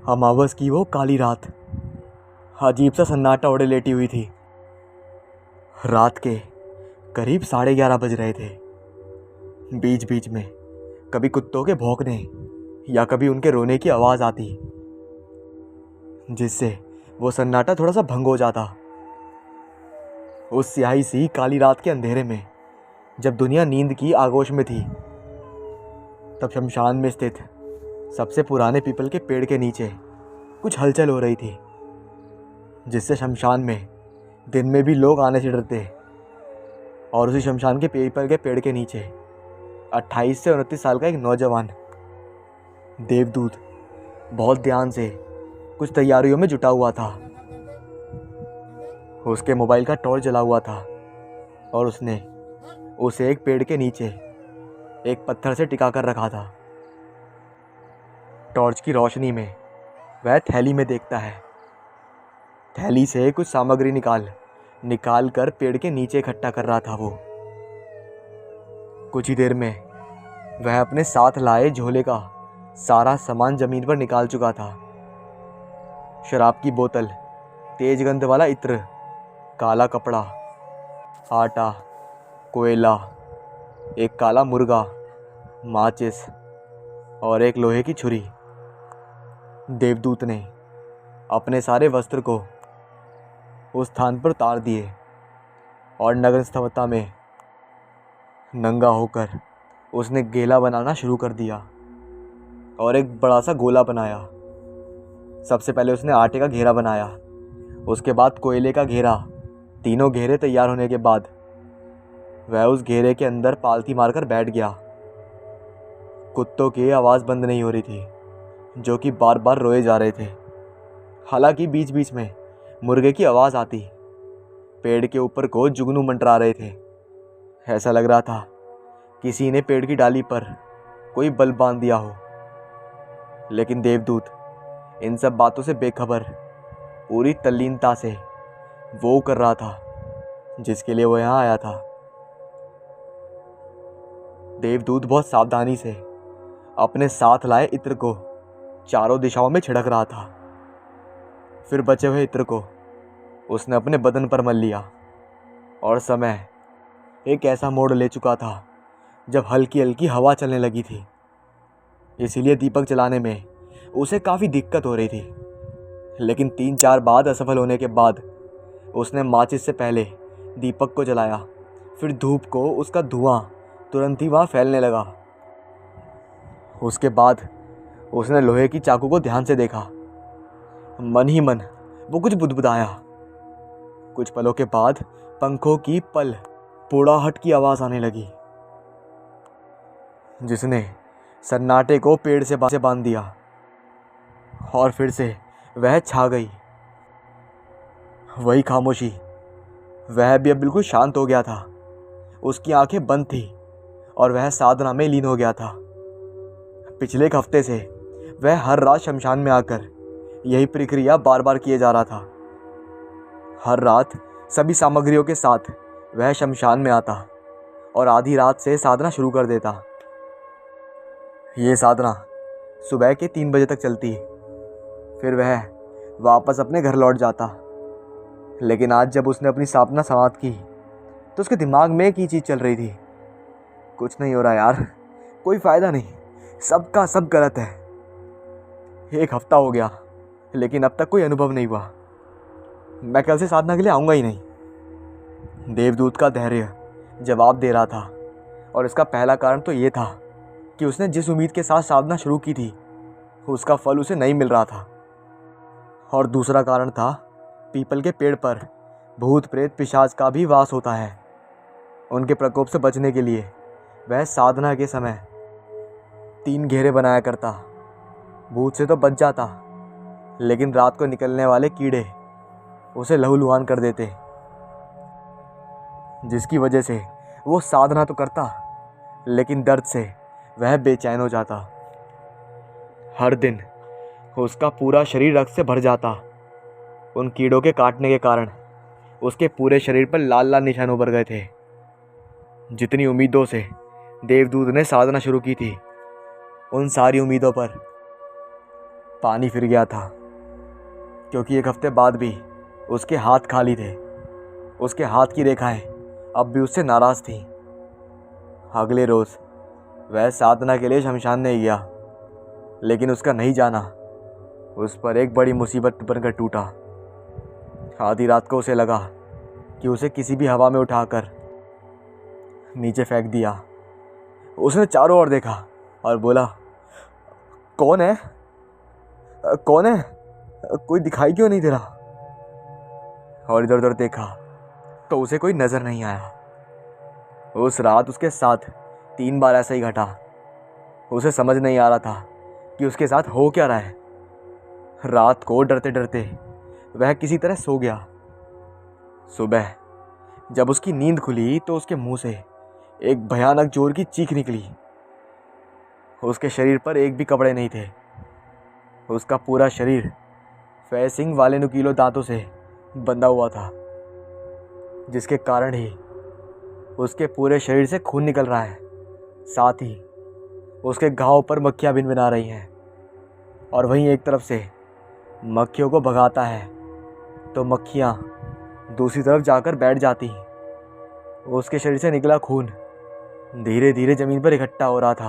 अमावस की वो काली रात अजीब सा सन्नाटा ओढ़े लेटी हुई थी। रात के करीब 11:30 बज रहे थे। बीच बीच में कभी कुत्तों के भौंकने या कभी उनके रोने की आवाज़ आती, जिससे वो सन्नाटा थोड़ा सा भंग हो जाता। उस स्याही सी काली रात के अंधेरे में जब दुनिया नींद की आगोश में थी, तब शमशान में स्थित सबसे पुराने पीपल के पेड़ के नीचे कुछ हलचल हो रही थी, जिससे शमशान में दिन में भी लोग आने से डरते। और उसी शमशान के पीपल के पेड़ के नीचे 28 से 29 साल का एक नौजवान देवदूत बहुत ध्यान से कुछ तैयारियों में जुटा हुआ था। उसके मोबाइल का टॉर्च जला हुआ था और उसने उसे एक पेड़ के नीचे एक पत्थर से टिका कर रखा था। टॉर्च की रोशनी में वह थैली में देखता है। थैली से कुछ सामग्री निकाल कर पेड़ के नीचे इकट्ठा कर रहा था वो। कुछ ही देर में वह अपने साथ लाए झोले का सारा सामान जमीन पर निकाल चुका था। शराब की बोतल, तेज गंध वाला इत्र, काला कपड़ा, आटा, कोयला, एक काला मुर्गा, माचिस और एक लोहे की छुरी। देवदूत ने अपने सारे वस्त्र को उस स्थान पर उतार दिए और नग्न अवस्था में नंगा होकर उसने गेला बनाना शुरू कर दिया और एक बड़ा सा गोला बनाया। सबसे पहले उसने आटे का घेरा बनाया, उसके बाद कोयले का घेरा। तीनों घेरे तैयार होने के बाद वह उस घेरे के अंदर पालथी मारकर बैठ गया। कुत्तों की आवाज़ बंद नहीं हो रही थी, जो कि बार बार रोए जा रहे थे। हालांकि बीच बीच में मुर्गे की आवाज़ आती। पेड़ के ऊपर को जुगनू मंडरा रहे थे। ऐसा लग रहा था किसी ने पेड़ की डाली पर कोई बल्ब बांध दिया हो। लेकिन देवदूत इन सब बातों से बेखबर पूरी तल्लीनता से वो कर रहा था जिसके लिए वो यहाँ आया था। देवदूत बहुत सावधानी से अपने साथ लाए इत्र को चारों दिशाओं में छिड़क रहा था। फिर बचे हुए इत्र को उसने अपने बदन पर मल लिया और समय एक ऐसा मोड़ ले चुका था जब हल्की हल्की हवा चलने लगी थी। इसीलिए दीपक जलाने में उसे काफ़ी दिक्कत हो रही थी। लेकिन 3-4 बार असफल होने के बाद उसने माचिस से पहले दीपक को जलाया। फिर धूप को उसका धुआं तुरंत ही वहाँ फैलने लगा। उसके बाद उसने लोहे की चाकू को ध्यान से देखा। मन ही मन वो कुछ बुदबुदाया। कुछ पलों के बाद पंखों की पोड़ाहट की आवाज़ आने लगी, जिसने सन्नाटे को पेड़ से बांध दिया। और फिर से वह छा गई, वही खामोशी। वह भी अब बिल्कुल शांत हो गया था। उसकी आंखें बंद थी और वह साधना में लीन हो गया था। पिछले एक हफ्ते से वह हर रात शमशान में आकर यही प्रक्रिया बार बार किए जा रहा था। हर रात सभी सामग्रियों के साथ वह शमशान में आता और आधी रात से साधना शुरू कर देता। ये साधना सुबह के 3 बजे तक चलती। फिर वह वापस अपने घर लौट जाता। लेकिन आज जब उसने अपनी साधना समाप्त की तो उसके दिमाग में एक ही चीज़ चल रही थी, कुछ नहीं हो रहा यार, कोई फ़ायदा नहीं, सबका सब गलत है। 1 हफ्ता हो गया लेकिन अब तक कोई अनुभव नहीं हुआ। मैं कल से साधना के लिए आऊँगा ही नहीं। देवदूत का धैर्य जवाब दे रहा था और इसका पहला कारण तो ये था कि उसने जिस उम्मीद के साथ साधना शुरू की थी उसका फल उसे नहीं मिल रहा था। और दूसरा कारण था पीपल के पेड़ पर भूत प्रेत पिशाच का भी वास होता है। उनके प्रकोप से बचने के लिए वह साधना के समय 3 घेरे बनाया करता। भूत से तो बच जाता, लेकिन रात को निकलने वाले कीड़े उसे लहूलुहान कर देते, जिसकी वजह से वो साधना तो करता लेकिन दर्द से वह बेचैन हो जाता। हर दिन उसका पूरा शरीर रक्त से भर जाता। उन कीड़ों के काटने के कारण उसके पूरे शरीर पर लाल लाल निशान उभर गए थे। जितनी उम्मीदों से देवदूत ने साधना शुरू की थी, उन सारी उम्मीदों पर पानी फिर गया था, क्योंकि एक हफ्ते बाद भी उसके हाथ खाली थे। उसके हाथ की रेखाएं अब भी उससे नाराज़ थीं। अगले रोज़ वह साधना के लिए शमशान नहीं गया, लेकिन उसका नहीं जाना उस पर एक बड़ी मुसीबत बनकर टूटा। आधी रात को उसे लगा कि उसे किसी भी हवा में उठाकर नीचे फेंक दिया। उसने चारों ओर देखा और बोला, कौन है? कौन है? कोई दिखाई क्यों नहीं दे रहा? और इधर उधर देखा तो उसे कोई नजर नहीं आया। उस रात उसके साथ 3 बार ऐसा ही घटा। उसे समझ नहीं आ रहा था कि उसके साथ हो क्या रहा है। रात को डरते डरते वह किसी तरह सो गया। सुबह जब उसकी नींद खुली तो उसके मुंह से एक भयानक जोर की चीख निकली। उसके शरीर पर एक भी कपड़े नहीं थे। उसका पूरा शरीर फैसिंग वाले नुकीले दांतों से बंधा हुआ था, जिसके कारण ही उसके पूरे शरीर से खून निकल रहा है। साथ ही उसके घाव पर मक्खियां भिनभिना रही हैं। और वहीं एक तरफ से मक्खियों को भगाता है तो मक्खियां दूसरी तरफ जाकर बैठ जाती। उसके शरीर से निकला खून धीरे धीरे जमीन पर इकट्ठा हो रहा था,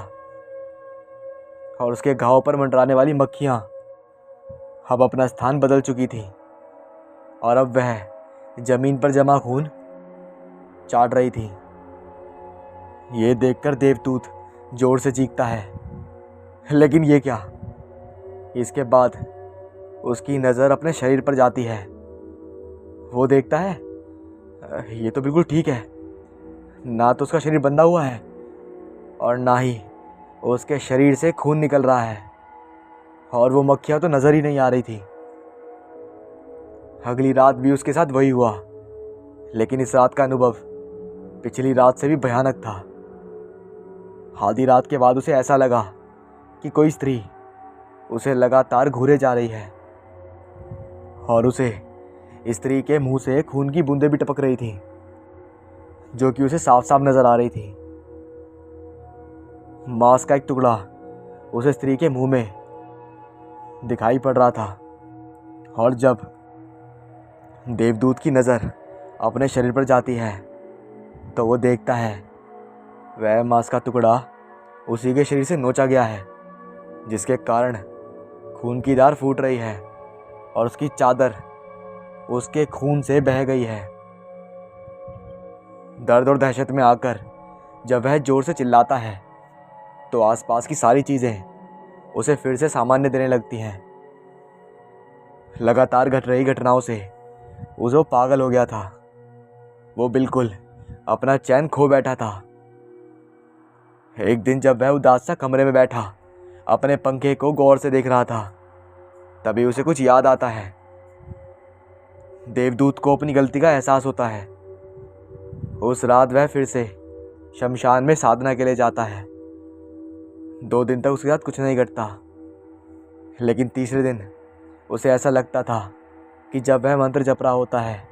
और उसके घाव पर मंडराने वाली मक्खियां अब अपना स्थान बदल चुकी थी, और अब वह जमीन पर जमा खून चाट रही थी। ये देखकर देवदूत जोर से चीखता है, लेकिन ये क्या? इसके बाद उसकी नज़र अपने शरीर पर जाती है। वो देखता है ये तो बिल्कुल ठीक है। ना तो उसका शरीर बंधा हुआ है और ना ही उसके शरीर से खून निकल रहा है, और वो मक्खियाँ तो नज़र ही नहीं आ रही थी। अगली रात भी उसके साथ वही हुआ, लेकिन इस रात का अनुभव पिछली रात से भी भयानक था। आधी रात के बाद उसे ऐसा लगा कि कोई स्त्री उसे लगातार घूरे जा रही है, और उसे स्त्री के मुंह से खून की बूंदें भी टपक रही थी, जो कि उसे साफ साफ नजर आ रही थी। मांस का एक टुकड़ा उसे स्त्री के मुंह में दिखाई पड़ रहा था, और जब देवदूत की नज़र अपने शरीर पर जाती है तो वो देखता है वह मांस का टुकड़ा उसी के शरीर से नोचा गया है, जिसके कारण खून की धार फूट रही है और उसकी चादर उसके खून से बह गई है। दर्द और दहशत में आकर जब वह जोर से चिल्लाता है तो आसपास की सारी चीज़ें उसे फिर से सामान्य देने लगती हैं। लगातार घट रही घटनाओं से वो पागल हो गया था। वो बिल्कुल अपना चैन खो बैठा था। एक दिन जब वह उदास सा कमरे में बैठा अपने पंखे को गौर से देख रहा था, तभी उसे कुछ याद आता है। देवदूत को अपनी गलती का एहसास होता है। उस रात वह फिर से शमशान में साधना के लिए जाता है। 2 दिन तक उसके साथ कुछ नहीं घटता, लेकिन तीसरे दिन उसे ऐसा लगता था कि जब वह मंत्र जप रहा होता है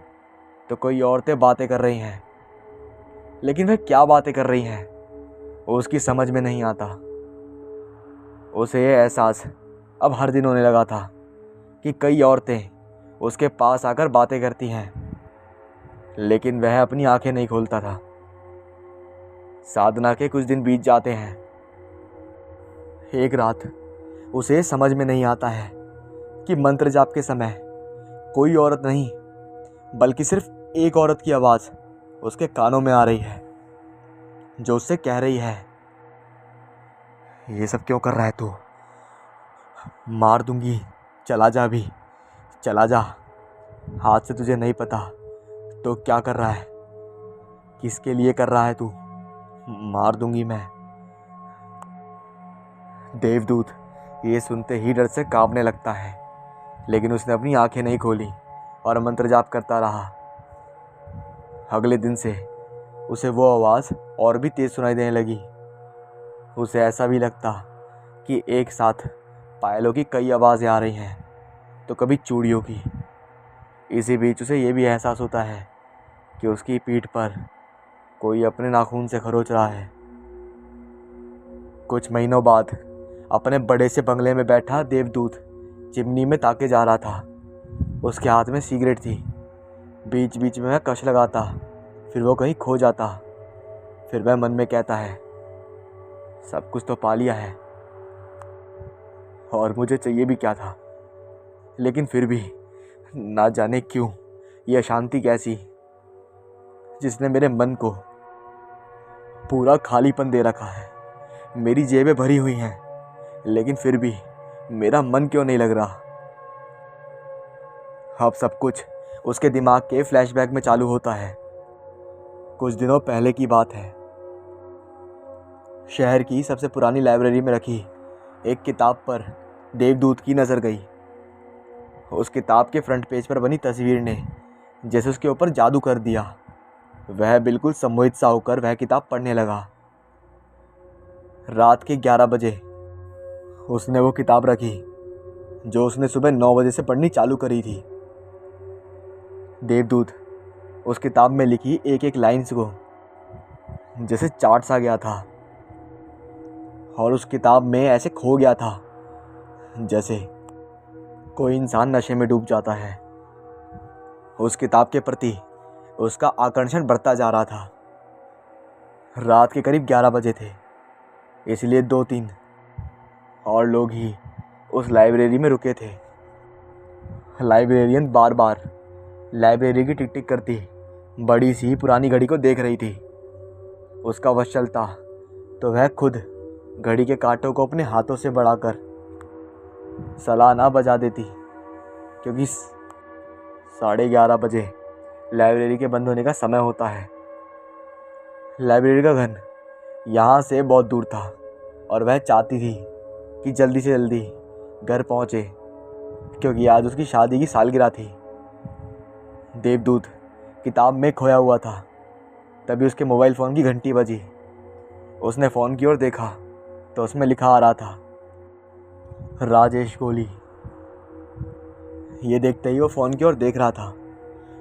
तो कोई औरतें बातें कर रही हैं, लेकिन वह क्या बातें कर रही हैं उसकी समझ में नहीं आता। उसे यह एहसास अब हर दिन होने लगा था कि कई औरतें उसके पास आकर बातें करती हैं, लेकिन वह अपनी आंखें नहीं खोलता था। साधना के कुछ दिन बीत जाते हैं। एक रात उसे समझ में नहीं आता है कि मंत्र जाप के समय कोई औरत नहीं बल्कि सिर्फ एक औरत की आवाज़ उसके कानों में आ रही है, जो उससे कह रही है, ये सब क्यों कर रहा है तू? मार दूंगी, चला जा अभी, चला जा। हाथ से तुझे नहीं पता तो क्या कर रहा है, किसके लिए कर रहा है तू? मार दूंगी मैं। देवदूत ये सुनते ही डर से कांपने लगता है, लेकिन उसने अपनी आंखें नहीं खोली और मंत्र जाप करता रहा। अगले दिन से उसे वो आवाज़ और भी तेज सुनाई देने लगी। उसे ऐसा भी लगता कि एक साथ पायलों की कई आवाज़ें आ रही हैं, तो कभी चूड़ियों की। इसी बीच उसे ये भी एहसास होता है कि उसकी पीठ पर कोई अपने नाखून से खरोच रहा है। कुछ महीनों बाद अपने बड़े से बंगले में बैठा देवदूत चिमनी में ताके जा रहा था। उसके हाथ में सिगरेट थी। बीच बीच में वह कश लगाता, फिर वो कहीं खो जाता। फिर वह मन में कहता है, सब कुछ तो पा लिया है और मुझे चाहिए भी क्या था। लेकिन फिर भी ना जाने क्यों ये अशांति कैसी, जिसने मेरे मन को पूरा खालीपन दे रखा है। मेरी जेबें भरी हुई हैं, लेकिन फिर भी मेरा मन क्यों नहीं लग रहा। अब सब कुछ उसके दिमाग के फ्लैशबैक में चालू होता है। कुछ दिनों पहले की बात है। शहर की सबसे पुरानी लाइब्रेरी में रखी एक किताब पर देवदूत की नज़र गई। उस किताब के फ्रंट पेज पर बनी तस्वीर ने जैसे उसके ऊपर जादू कर दिया। वह बिल्कुल सम्मोहित सा होकर वह किताब पढ़ने लगा। रात के 11 बजे उसने वो किताब रखी जो उसने सुबह 9 बजे से पढ़नी चालू करी थी। देवदूत उस किताब में लिखी एक एक लाइन्स को जैसे चाट सा गया था और उस किताब में ऐसे खो गया था जैसे कोई इंसान नशे में डूब जाता है। उस किताब के प्रति उसका आकर्षण बढ़ता जा रहा था। रात के करीब 11 बजे थे, इसलिए 2-3 और लोग ही उस लाइब्रेरी में रुके थे। लाइब्रेरियन बार बार लाइब्रेरी की टिक टिक करती बड़ी सी पुरानी घड़ी को देख रही थी। उसका वश चलता तो वह खुद घड़ी के कांटों को अपने हाथों से बढ़ाकर सलाह ना बजा देती, क्योंकि 11:30 बजे लाइब्रेरी के बंद होने का समय होता है। लाइब्रेरी का घर यहाँ से बहुत दूर था और वह चाहती थी कि जल्दी से जल्दी घर पहुँचे, क्योंकि आज उसकी शादी की सालगिरह थी। देवदूत किताब में खोया हुआ था। तभी उसके मोबाइल फ़ोन की घंटी बजी। उसने फ़ोन की ओर देखा तो उसमें लिखा आ रहा था, राजेश कोहली। ये देखते ही वो फ़ोन की ओर देख रहा था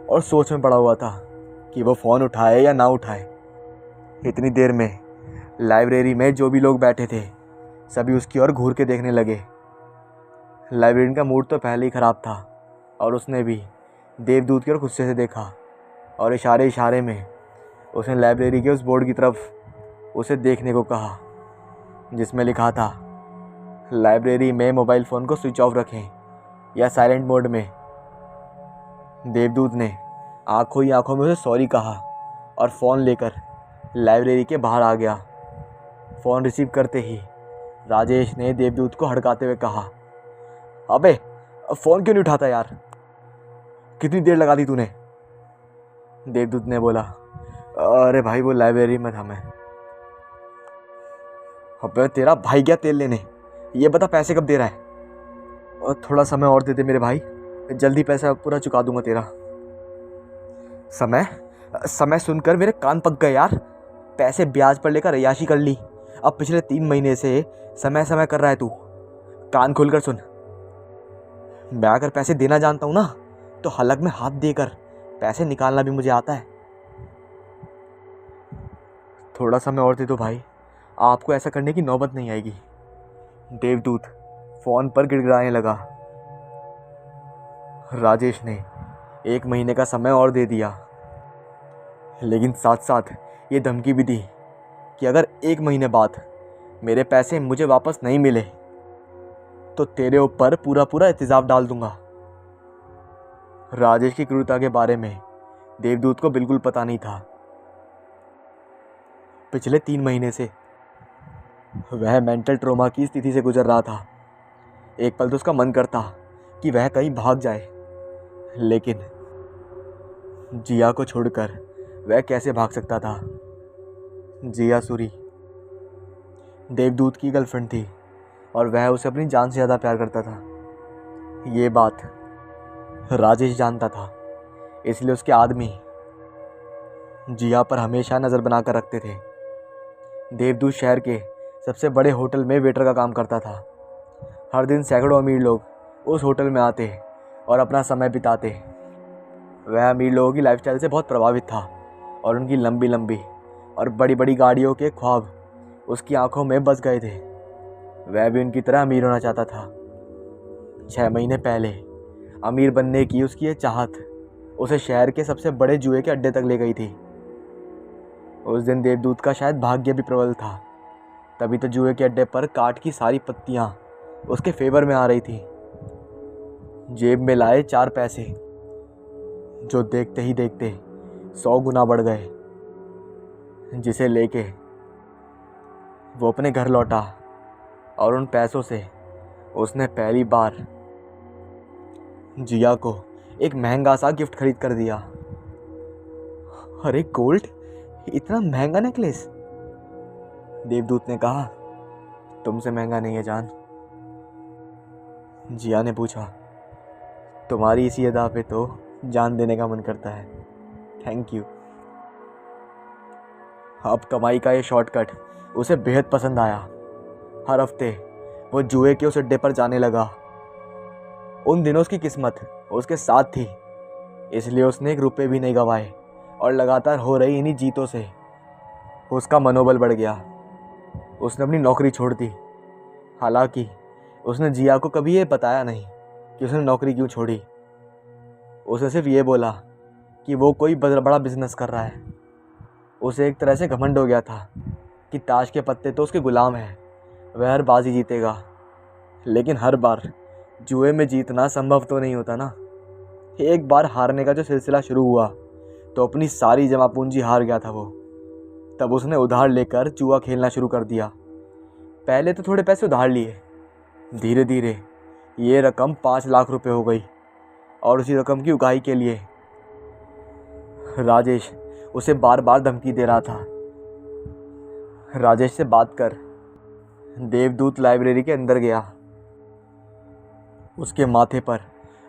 और सोच में पड़ा हुआ था कि वो फ़ोन उठाए या ना उठाए। इतनी देर में लाइब्रेरी में जो भी लोग बैठे थे सभी उसकी ओर घूर के देखने लगे। लाइब्रेरियन का मूड तो पहले ही ख़राब था और उसने भी देवदूत की ओर गुस्से से देखा और इशारे इशारे में उसने लाइब्रेरी के उस बोर्ड की तरफ उसे देखने को कहा जिसमें लिखा था, लाइब्रेरी में मोबाइल फ़ोन को स्विच ऑफ रखें या साइलेंट मोड में। देवदूत ने आंखों ही आंखों में उसे सॉरी कहा और फ़ोन लेकर लाइब्रेरी के बाहर आ गया। फ़ोन रिसीव करते ही राजेश ने देवदूत को हड़काते हुए कहा, अबे फ़ोन क्यों नहीं उठाता यार, कितनी देर लगा दी तूने। देवदूत ने बोला, अरे भाई वो लाइब्रेरी में था मैं। अबे तेरा भाई गया तेल लेने, ये बता पैसे कब दे रहा है। और थोड़ा समय और दे दे मेरे भाई, जल्दी पैसा पूरा चुका दूंगा तेरा। समय समय सुनकर मेरे कान पक गए यार। पैसे ब्याज पर लेकर अय्याशी कर ली, अब पिछले 3 महीने से समय समय कर रहा है तू। कान खोलकर सुन, मैं अगर पैसे देना जानता हूँ ना तो हलक में हाथ देकर पैसे निकालना भी मुझे आता है। थोड़ा समय और दे दो भाई, आपको ऐसा करने की नौबत नहीं आएगी। देवदूत फ़ोन पर गिड़गिड़ाने लगा। राजेश ने 1 महीने का समय और दे दिया, लेकिन साथ साथ ये धमकी भी दी कि अगर 1 महीने बाद मेरे पैसे मुझे वापस नहीं मिले तो तेरे ऊपर पूरा पूरा एहतिजाम डाल दूंगा। राजेश की क्रूरता के बारे में देवदूत को बिल्कुल पता नहीं था। पिछले 3 महीने से वह मेंटल ट्रॉमा की स्थिति से गुजर रहा था। एक पल तो उसका मन करता कि वह कहीं भाग जाए, लेकिन जिया को छोड़कर वह कैसे भाग सकता था। जिया सूरी देवदूत की गर्लफ्रेंड थी और वह उसे अपनी जान से ज़्यादा प्यार करता था। ये बात राजेश जानता था, इसलिए उसके आदमी जिया पर हमेशा नज़र बनाकर रखते थे। देवदूत शहर के सबसे बड़े होटल में वेटर का काम करता था। हर दिन सैकड़ों अमीर लोग उस होटल में आते और अपना समय बिताते। वह अमीर लोगों की लाइफस्टाइल से बहुत प्रभावित था और उनकी लंबी लंबी और बड़ी बड़ी गाड़ियों के ख्वाब उसकी आंखों में बस गए थे। वह भी उनकी तरह अमीर होना चाहता था। 6 महीने पहले अमीर बनने की उसकी ये चाहत उसे शहर के सबसे बड़े जुए के अड्डे तक ले गई थी। उस दिन देवदूत का शायद भाग्य भी प्रबल था, तभी तो जुए के अड्डे पर काट की सारी पत्तियां उसके फेवर में आ रही थी। जेब में लाए 4 पैसे जो देखते ही देखते 100 गुना बढ़ गए, जिसे लेके वो अपने घर लौटा और उन पैसों से उसने पहली बार जिया को एक महंगा सा गिफ्ट खरीद कर दिया। अरे गोल्ड, इतना महंगा नेकलेस? देवदूत ने कहा। तुमसे महंगा नहीं है जान। जिया ने पूछा। तुम्हारी इसी अदा पे तो जान देने का मन करता है। Thank you. अब कमाई का ये शॉर्टकट उसे बेहद पसंद आया। हर हफ्ते वो जुए के उस अड्डे पर जाने लगा। उन दिनों उसकी किस्मत उसके साथ थी, इसलिए उसने 1 रुपये भी नहीं गंवाए और लगातार हो रही इन्हीं जीतों से उसका मनोबल बढ़ गया। उसने अपनी नौकरी छोड़ दी। हालांकि उसने जिया को कभी ये बताया नहीं कि उसने नौकरी क्यों छोड़ी। उसने सिर्फ ये बोला कि वो कोई बड़ा बिजनेस कर रहा है। उसे एक तरह से घमंड हो गया था कि ताश के पत्ते तो उसके गुलाम हैं, वह हर बाजी जीतेगा। लेकिन हर बार जुए में जीतना संभव तो नहीं होता ना। एक बार हारने का जो सिलसिला शुरू हुआ तो अपनी सारी जमा पूंजी हार गया था वो। तब उसने उधार लेकर जुआ खेलना शुरू कर दिया। पहले तो थोड़े पैसे उधार लिए, धीरे धीरे ये रकम 5 लाख रुपए हो गई और उसी रकम की उगाही के लिए राजेश उसे बार बार धमकी दे रहा था। राजेश से बात कर। देवदूत लाइब्रेरी के अंदर गया। उसके माथे पर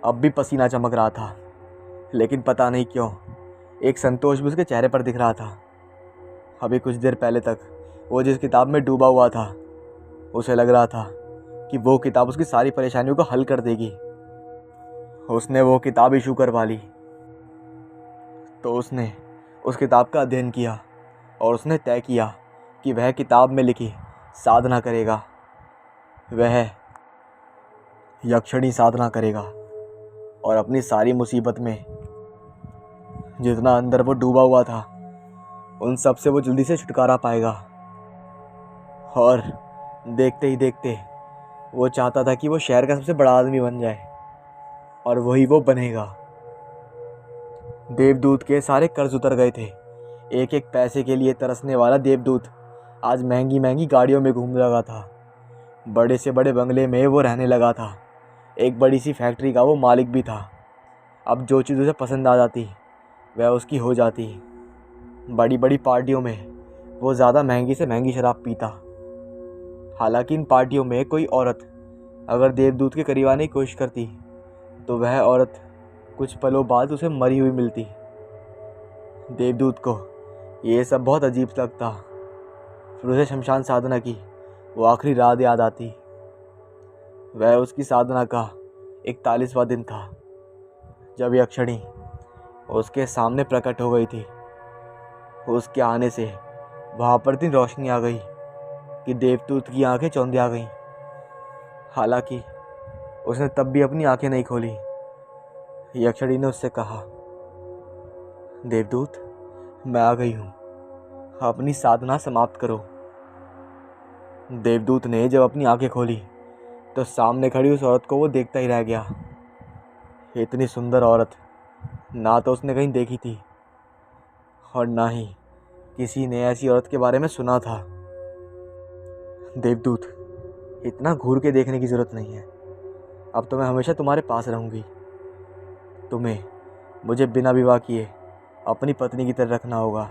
अब भी पसीना चमक रहा था, लेकिन पता नहीं क्यों एक संतोष भी उसके चेहरे पर दिख रहा था। अभी कुछ देर पहले तक वो जिस किताब में डूबा हुआ था, उसे लग रहा था कि वो किताब उसकी सारी परेशानियों को हल कर देगी। उसने वो किताब इशू करवा ली। तो उसने उस किताब का अध्ययन किया और उसने तय किया कि वह किताब में लिखी साधना करेगा। वह यक्षिणी साधना करेगा और अपनी सारी मुसीबत में जितना अंदर वो डूबा हुआ था उन सब से वो जल्दी से छुटकारा पाएगा। और देखते ही देखते वो चाहता था कि वो शहर का सबसे बड़ा आदमी बन जाए, और वही वो बनेगा। देवदूत के सारे कर्ज उतर गए थे। एक एक पैसे के लिए तरसने वाला देवदूत आज महंगी महंगी गाड़ियों में घूमने लगा था। बड़े से बड़े बंगले में वो रहने लगा था। एक बड़ी सी फैक्ट्री का वो मालिक भी था। अब जो चीज़ उसे पसंद आ जाती वह उसकी हो जाती। बड़ी बड़ी पार्टियों में वो ज़्यादा महंगी से महंगी शराब पीता। हालांकि इन पार्टियों में कोई औरत अगर देवदूत के करीब आने की कोशिश करती तो वह औरत कुछ पलों बाद उसे मरी हुई मिलती। देवदूत को ये सब बहुत अजीब लगता। फिर उसे शमशान साधना की वो आखिरी रात याद आती। वह उसकी साधना का 41वां दिन था जब यक्षिणी उसके सामने प्रकट हो गई थी। उसके आने से वहाँ पर इतनी रोशनी आ गई कि देवदूत की आंखें चौंधिया गईं। हालांकि उसने तब भी अपनी आंखें नहीं खोली। यक्षिणी ने उससे कहा, देवदूत, मैं आ गई हूँ, अपनी साधना समाप्त करो। देवदूत ने जब अपनी आंखें खोली तो सामने खड़ी उस औरत को वो देखता ही रह गया। इतनी सुंदर औरत ना तो उसने कहीं देखी थी और ना ही किसी ने ऐसी औरत के बारे में सुना था। देवदूत, इतना घूर के देखने की ज़रूरत नहीं है। अब तो मैं हमेशा तुम्हारे पास रहूँगी। तुम्हें मुझे बिना विवाह किए अपनी पत्नी की तरह रखना होगा।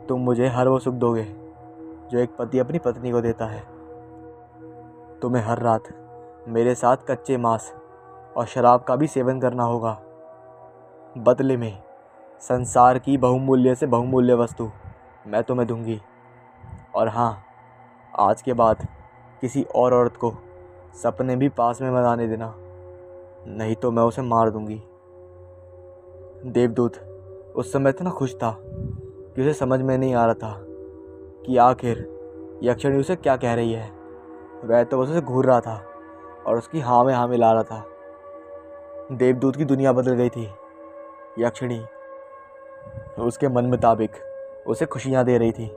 तुम मुझे हर वो सुख दोगे जो एक पति अपनी पत्नी को देता है। तुम्हें हर रात मेरे साथ कच्चे मांस और शराब का भी सेवन करना होगा। बदले में संसार की बहुमूल्य से बहुमूल्य वस्तु मैं तुम्हें दूंगी। और हाँ, आज के बाद किसी और औरत को सपने भी पास में मत आने देना, नहीं तो मैं उसे मार दूंगी। देवदूत उस समय इतना खुश था कि उसे समझ में नहीं आ रहा था कि आखिर यक्षिणी उसे क्या कह रही है। वह तो बस उसे घूर रहा था और उसकी हाँ में हाँ मिला रहा था। देवदूत की दुनिया बदल गई थी। यक्षिणी उसके मन मुताबिक उसे खुशियाँ दे रही थी।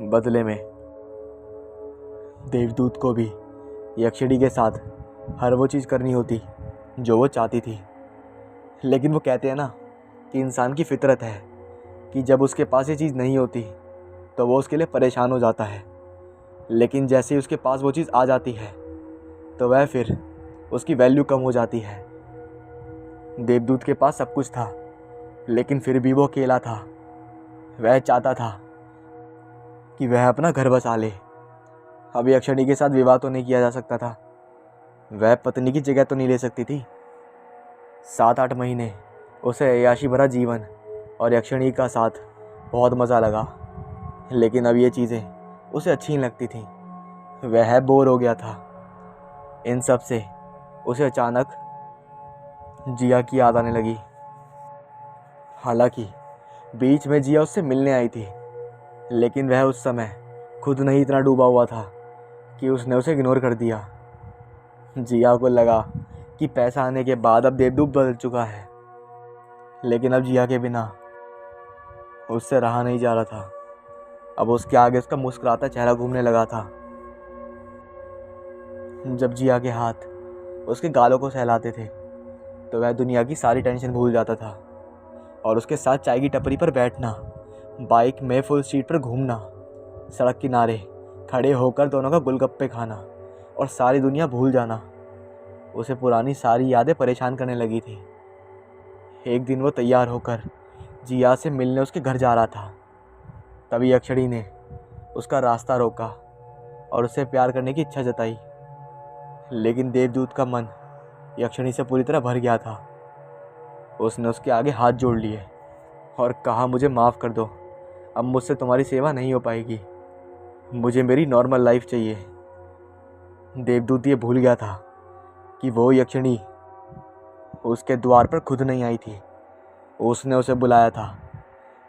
बदले में देवदूत को भी यक्षिणी के साथ हर वो चीज़ करनी होती जो वो चाहती थी। लेकिन वो कहते हैं ना कि इंसान की फितरत है कि जब उसके पास ये चीज़ नहीं होती तो वो उसके लिए परेशान हो जाता है, लेकिन जैसे ही उसके पास वो चीज़ आ जाती है तो वह फिर उसकी वैल्यू कम हो जाती है। देवदूत के पास सब कुछ था, लेकिन फिर भी वो अकेला था। वह चाहता था कि वह अपना घर बसा ले। अब यक्षिणी के साथ विवाह तो नहीं किया जा सकता था, वह पत्नी की जगह तो नहीं ले सकती थी। 7-8 महीने उसे अय्याशी भरा जीवन और यक्षिणी का साथ बहुत मज़ा लगा, लेकिन अब ये चीज़ें उसे अच्छी नहीं लगती थी। वह बोर हो गया था इन सब से। उसे अचानक जिया की याद आने लगी। हालांकि बीच में जिया उससे मिलने आई थी, लेकिन वह उस समय खुद नहीं इतना डूबा हुआ था कि उसने उसे इग्नोर कर दिया। जिया को लगा कि पैसा आने के बाद अब देवदूत बदल चुका है, लेकिन अब जिया के बिना उससे रहा नहीं जा रहा था। अब उसके आगे उसका मुस्कुराता चेहरा घूमने लगा था। जब जिया के हाथ उसके गालों को सहलाते थे तो वह दुनिया की सारी टेंशन भूल जाता था, और उसके साथ चाय की टपरी पर बैठना, बाइक में फुल स्पीड पर घूमना, सड़क किनारे खड़े होकर दोनों का गोलगप्पे खाना और सारी दुनिया भूल जाना उसे पुरानी सारी यादें परेशान करने लगी थी। एक दिन वो तैयार होकर जिया से मिलने उसके घर जा रहा था। तभी यक्षिणी ने उसका रास्ता रोका और उससे प्यार करने की इच्छा जताई, लेकिन देवदूत का मन यक्षिणी से पूरी तरह भर गया था। उसने उसके आगे हाथ जोड़ लिए और कहा, मुझे माफ़ कर दो, अब मुझसे तुम्हारी सेवा नहीं हो पाएगी, मुझे मेरी नॉर्मल लाइफ चाहिए। देवदूत ये भूल गया था कि वो यक्षिणी उसके द्वार पर खुद नहीं आई थी, उसने उसे बुलाया था।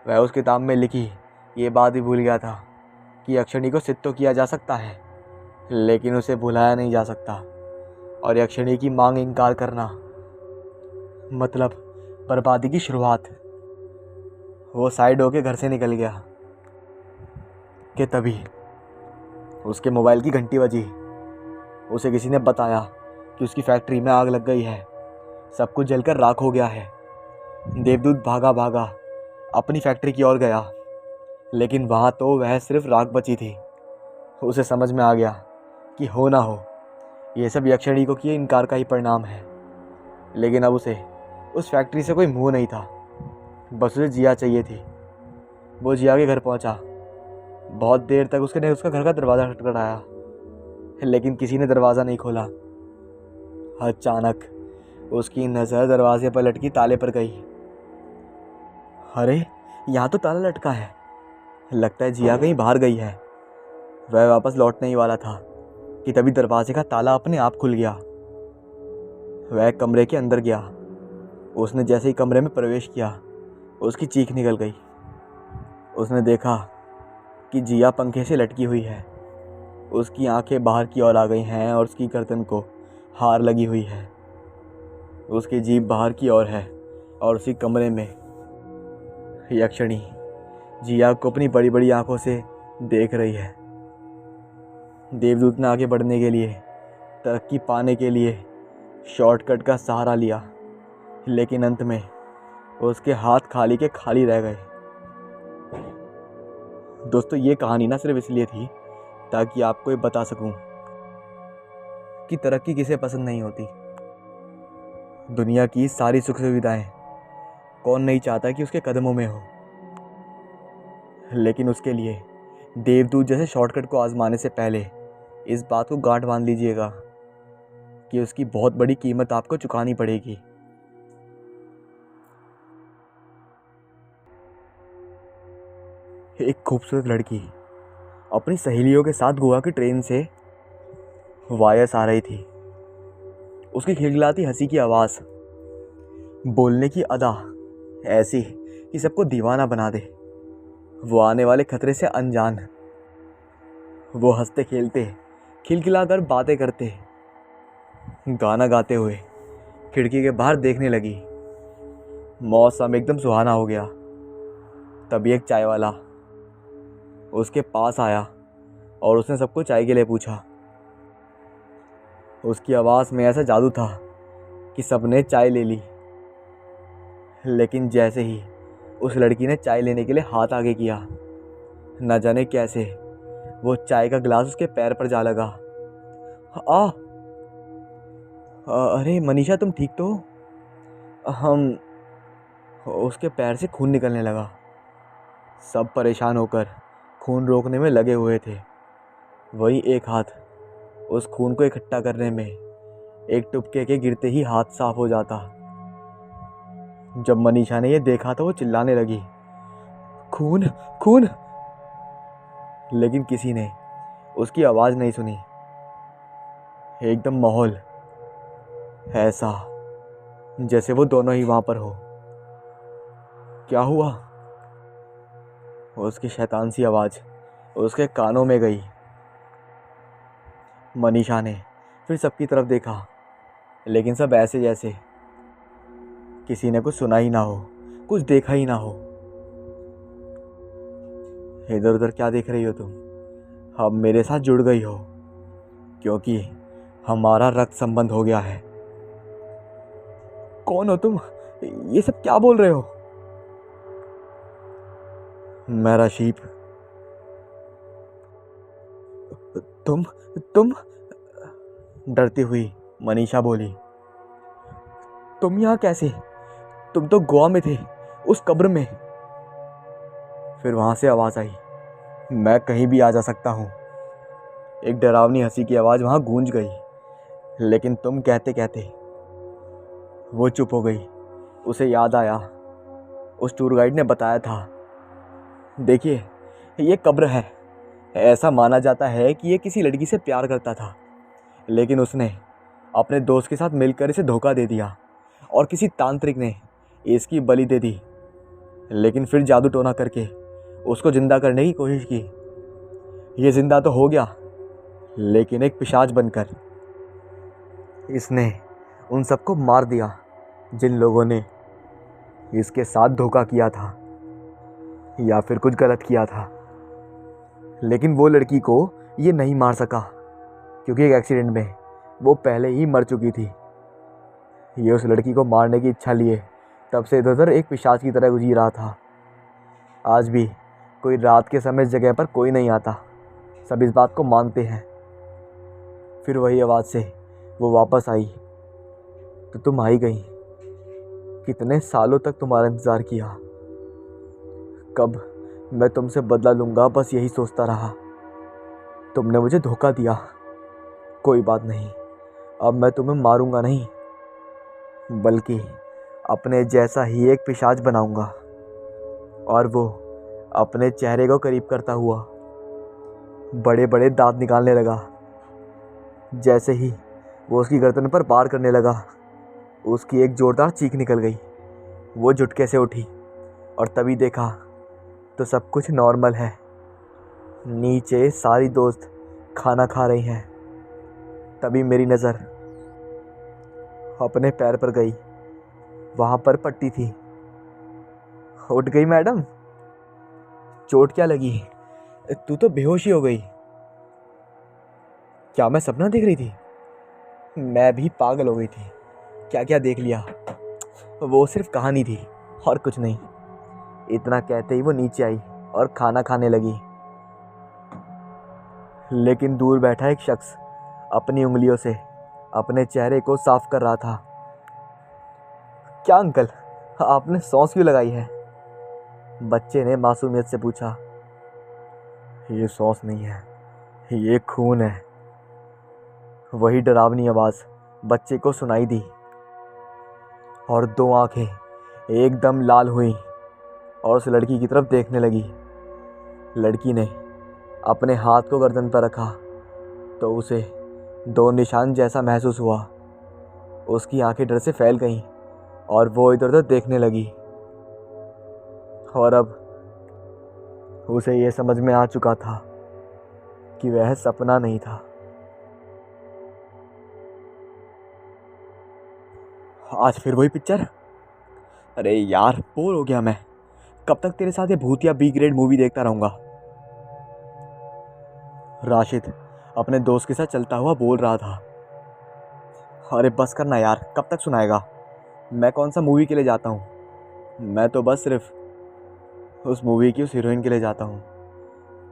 वह उस किताब में लिखी ये बात ही भूल गया था कि यक्षिणी को सिद्ध तो किया जा सकता है, लेकिन उसे भुलाया नहीं जा सकता। और यक्षिणी की मांग इनकार करना मतलब बर्बादी की शुरुआत। वो साइड होके घर से निकल गया कि तभी उसके मोबाइल की घंटी बजी। उसे किसी ने बताया कि उसकी फैक्ट्री में आग लग गई है, सब कुछ जलकर राख हो गया है। देवदूत भागा भागा अपनी फैक्ट्री की ओर गया, लेकिन वहाँ तो वह सिर्फ राख बची थी। उसे समझ में आ गया कि हो ना हो ये सब यक्षिणी को किए इनकार का ही परिणाम है। लेकिन अब उसे उस फैक्ट्री से कोई मुंह नहीं था, बस उसे जिया चाहिए थी। वो जिया के घर पहुंचा। बहुत देर तक उसने उसका घर का दरवाज़ा खटखटाया, लेकिन किसी ने दरवाज़ा नहीं खोला। अचानक उसकी नज़र दरवाजे पर लटकी ताले पर गई। अरे, यहाँ तो ताला लटका है, लगता है जिया कहीं बाहर गई है। वह वापस लौटने ही वाला था कि तभी दरवाजे का ताला अपने आप खुल गया। वह कमरे के अंदर गया। उसने जैसे ही कमरे में प्रवेश किया, उसकी चीख निकल गई। उसने देखा कि जिया पंखे से लटकी हुई है। उसकी आंखें बाहर की ओर आ गई हैं और उसकी गर्दन को हार लगी हुई है। उसकी जीभ बाहर की ओर है और उसी कमरे में यक्षिणी जिया को अपनी बड़ी बड़ी आंखों से देख रही है। देवदूत ने आगे बढ़ने के लिए, तरक्की पाने के लिए शॉर्टकट का सहारा लिया, लेकिन अंत में उसके हाथ खाली के खाली रह गए। दोस्तों, ये कहानी ना सिर्फ इसलिए थी ताकि आपको ये बता सकूं कि तरक्की किसे पसंद नहीं होती। दुनिया की सारी सुख सुविधाएं कौन नहीं चाहता कि उसके कदमों में हो, लेकिन उसके लिए देवदूत जैसे शॉर्टकट को आजमाने से पहले इस बात को गांठ बांध लीजिएगा कि उसकी बहुत बड़ी कीमत आपको चुकानी पड़ेगी। एक खूबसूरत लड़की अपनी सहेलियों के साथ गोवा की ट्रेन से वायस आ रही थी। उसकी खिलखिलाती हंसी की आवाज़, बोलने की अदा ऐसी कि सबको दीवाना बना दे। वो आने वाले खतरे से अनजान। वो हंसते खेलते खिलखिलाकर बातें करते गाना गाते हुए खिड़की के बाहर देखने लगी। मौसम एकदम सुहाना हो गया। तभी एक चाय वाला उसके पास आया और उसने सबको चाय के लिए पूछा। उसकी आवाज़ में ऐसा जादू था कि सबने चाय ले ली। लेकिन जैसे ही उस लड़की ने चाय लेने के लिए हाथ आगे किया, न जाने कैसे वो चाय का गिलास उसके पैर पर जा लगा। आ अरे मनीषा, तुम ठीक तो हो? हम उसके पैर से खून निकलने लगा। सब परेशान होकर खून रोकने में लगे हुए थे। वही एक हाथ उस खून को इकट्ठा करने में एक टुपके के गिरते ही हाथ साफ हो जाता। जब मनीषा ने यह देखा तो वो चिल्लाने लगी, खून खून। लेकिन किसी ने उसकी आवाज़ नहीं सुनी। एकदम माहौल ऐसा जैसे वो दोनों ही वहां पर हो। क्या हुआ? उसकी शैतान सी आवाज़ उसके कानों में गई। मनीषा ने फिर सबकी तरफ देखा, लेकिन सब ऐसे जैसे किसी ने कुछ सुना ही ना हो, कुछ देखा ही ना हो। इधर उधर क्या देख रही हो तुम? अब मेरे साथ जुड़ गई हो, क्योंकि हमारा रक्त संबंध हो गया है। कौन हो तुम? ये सब क्या बोल रहे हो? मैं रशीब। तुम तुम डरती हुई मनीषा बोली, तुम यहाँ कैसे? तुम तो गोवा में थे, उस कब्र में। फिर वहां से आवाज आई, मैं कहीं भी आ जा सकता हूँ। एक डरावनी हंसी की आवाज वहां गूंज गई, लेकिन तुम कहते कहते वो चुप हो गई। उसे याद आया, उस टूर गाइड ने बताया था, देखिए ये कब्र है। ऐसा माना जाता है कि ये किसी लड़की से प्यार करता था, लेकिन उसने अपने दोस्त के साथ मिलकर इसे धोखा दे दिया और किसी तांत्रिक ने इसकी बलि दे दी। लेकिन फिर जादू टोना करके उसको जिंदा करने की कोशिश की। ये जिंदा तो हो गया, लेकिन एक पिशाच बनकर। इसने उन सबको मार दिया जिन लोगों ने इसके साथ धोखा किया था या फिर कुछ गलत किया था। लेकिन वो लड़की को ये नहीं मार सका, क्योंकि एक एक्सीडेंट में वो पहले ही मर चुकी थी। ये उस लड़की को मारने की इच्छा लिए तब से इधर उधर एक पिशाच की तरह जी रहा था। आज भी कोई रात के समय इस जगह पर कोई नहीं आता, सब इस बात को मानते हैं। फिर वही आवाज़ से वो वापस आई तो तुम आई गई। कितने सालों तक तुम्हारा इंतज़ार किया, कब मैं तुमसे बदला लूँगा, बस यही सोचता रहा। तुमने मुझे धोखा दिया, कोई बात नहीं, अब मैं तुम्हें मारूंगा नहीं, बल्कि अपने जैसा ही एक पिशाच बनाऊंगा। और वो अपने चेहरे को करीब करता हुआ बड़े बड़े दांत निकालने लगा। जैसे ही वो उसकी गर्दन पर वार करने लगा, उसकी एक जोरदार चीख निकल गई। वो झुटके से उठी और तभी देखा तो सब कुछ नॉर्मल है। नीचे सारी दोस्त खाना खा रही हैं। तभी मेरी नज़र अपने पैर पर गई, वहाँ पर पट्टी थी। उठ गई मैडम, चोट क्या लगी? तू तो बेहोश ही हो गई। क्या मैं सपना देख रही थी? मैं भी पागल हो गई थी। क्या क्या देख लिया, वो सिर्फ कहानी थी और कुछ नहीं। इतना कहते ही वो नीचे आई और खाना खाने लगी। लेकिन दूर बैठा एक शख्स अपनी उंगलियों से अपने चेहरे को साफ कर रहा था। क्या अंकल, आपने सॉस क्यों लगाई है? बच्चे ने मासूमियत से पूछा। ये सॉस नहीं है, ये खून है। वही डरावनी आवाज़ बच्चे को सुनाई दी और दो आंखें एकदम लाल हुई और उस लड़की की तरफ देखने लगी। लड़की ने अपने हाथ को गर्दन पर रखा तो उसे दो निशान जैसा महसूस हुआ। उसकी आंखें डर से फैल गईं और वो इधर उधर देखने लगी। और अब उसे ये समझ में आ चुका था कि वह सपना नहीं था। आज फिर वही पिक्चर? अरे यार, बोर हो गया मैं। कब तक तेरे साथ ये भूतिया बी ग्रेड मूवी देखता रहूँगा? राशिद अपने दोस्त के साथ चलता हुआ बोल रहा था। अरे बस करना यार, कब तक सुनाएगा? मैं कौन सा मूवी के लिए जाता हूँ? मैं तो बस सिर्फ उस मूवी की उस हीरोइन के लिए जाता हूँ।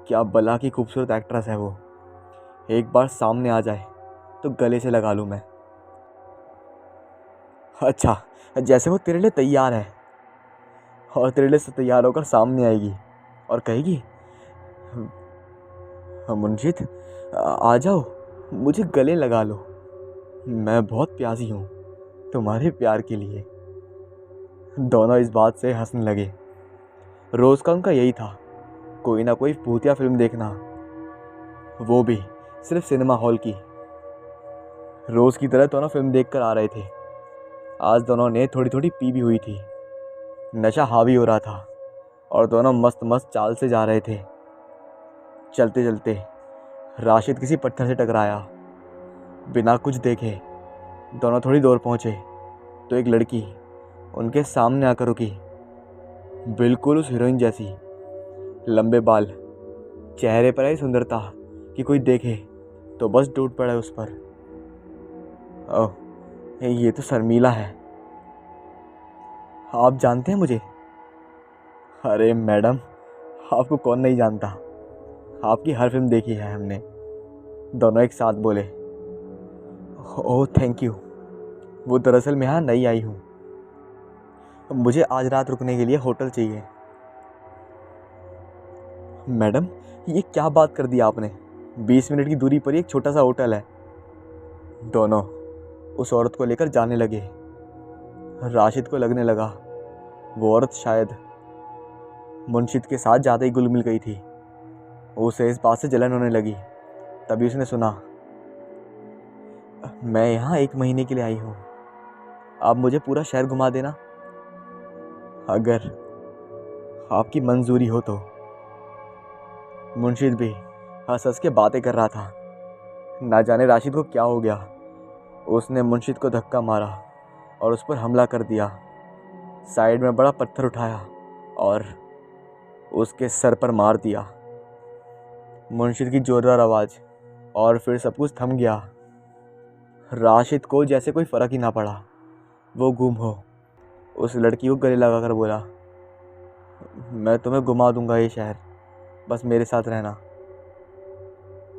क्या भला की खूबसूरत एक्ट्रेस है वो। एक बार सामने आ जाए तो गले से लगा लूँ मैं। अच्छा, जैसे वो तेरे लिए तैयार है और तेरे लिए तैयार होकर सामने आएगी और कहेगी, मुंशिद आ जाओ, मुझे गले लगा लो, मैं बहुत प्यासी हूँ तुम्हारे प्यार के लिए। दोनों इस बात से हंसने लगे। रोज़ का उनका यही था, कोई ना कोई भूतिया फिल्म देखना, वो भी सिर्फ सिनेमा हॉल की। रोज़ की तरह दोनों फिल्म देख कर आ रहे थे। आज दोनों ने थोड़ी थोड़ी पी भी हुई थी। नशा हावी हो रहा था और दोनों मस्त मस्त चाल से जा रहे थे। चलते चलते राशिद किसी पत्थर से टकराया। बिना कुछ देखे दोनों थोड़ी दूर पहुंचे तो एक लड़की उनके सामने आकर रुकी। बिल्कुल उस हीरोइन जैसी, लंबे बाल, चेहरे पर ऐसी सुंदरता कि कोई देखे तो बस टूट पड़े उस पर। ओह, ये तो शर्मिला है। आप जानते हैं मुझे? अरे मैडम, आपको कौन नहीं जानता, आपकी हर फिल्म देखी है हमने। दोनों एक साथ बोले। Oh thank you. वो दरअसल मैं यहाँ नई आई हूँ, मुझे आज रात रुकने के लिए होटल चाहिए। मैडम, ये क्या बात कर दी आपने? 20 मिनट की दूरी पर ही एक छोटा सा होटल है। दोनों उस औरत को लेकर जाने लगे। राशिद को लगने लगा वो औरत शायद मुंशिद के साथ ज़्यादा ही घुल मिल गई थी। उसे इस बात से जलन होने लगी। तभी उसने सुना, मैं यहाँ 1 महीने के लिए आई हूँ, आप मुझे पूरा शहर घुमा देना अगर आपकी मंजूरी हो तो। मुंशिद भी हंस हंस के बातें कर रहा था। ना जाने राशिद को क्या हो गया। उसने मुंशिद को धक्का मारा और उस पर हमला कर दिया। साइड में बड़ा पत्थर उठाया और उसके सर पर मार दिया। मुंशिद की जोरदार आवाज़ और फिर सब कुछ थम गया। राशिद को जैसे कोई फ़र्क ही ना पड़ा। वो गुम हो उस लड़की को गले लगाकर बोला, मैं तुम्हें घुमा दूंगा ये शहर, बस मेरे साथ रहना।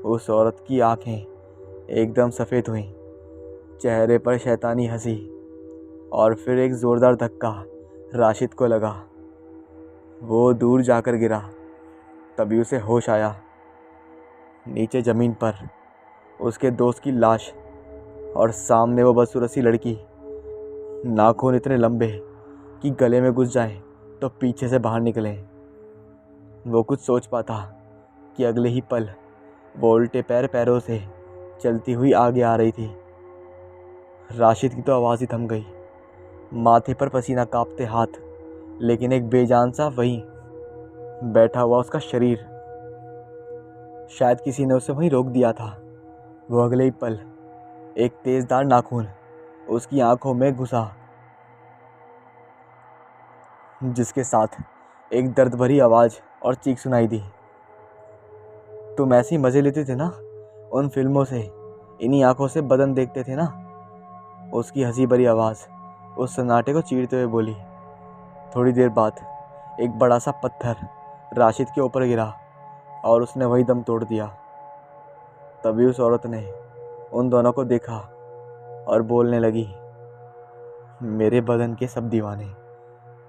उस औरत की आंखें एकदम सफ़ेद हुईं, चेहरे पर शैतानी हंसी और फिर एक ज़ोरदार धक्का राशिद को लगा। वो दूर जाकर गिरा। तभी उसे होश आया। नीचे ज़मीन पर उसके दोस्त की लाश और सामने वो बदसूरत सी लड़की, नाखून इतने लंबे कि गले में घुस जाएं तो पीछे से बाहर निकलें। वो कुछ सोच पाता कि अगले ही पल वो उल्टे पैरों से चलती हुई आगे आ रही थी। राशिद की तो आवाज़ ही थम गई। माथे पर पसीना कांपते हाथ, लेकिन एक बेजान सा वहीं बैठा हुआ उसका शरीर। शायद किसी ने उसे वहीं रोक दिया था। वो अगले ही पल एक तेज़दार नाखून उसकी आंखों में घुसा, जिसके साथ एक दर्द भरी आवाज़ और चीख सुनाई दी। तुम ऐसे ही मज़े लेते थे ना उन फिल्मों से, इन्हीं आंखों से बदन देखते थे ना। उसकी हंसी भरी आवाज़ उस सन्नाटे को चीरते हुए बोली। थोड़ी देर बाद एक बड़ा सा पत्थर राशिद के ऊपर गिरा और उसने वही दम तोड़ दिया। तभी उस औरत ने उन दोनों को देखा और बोलने लगी, मेरे बदन के सब दीवाने,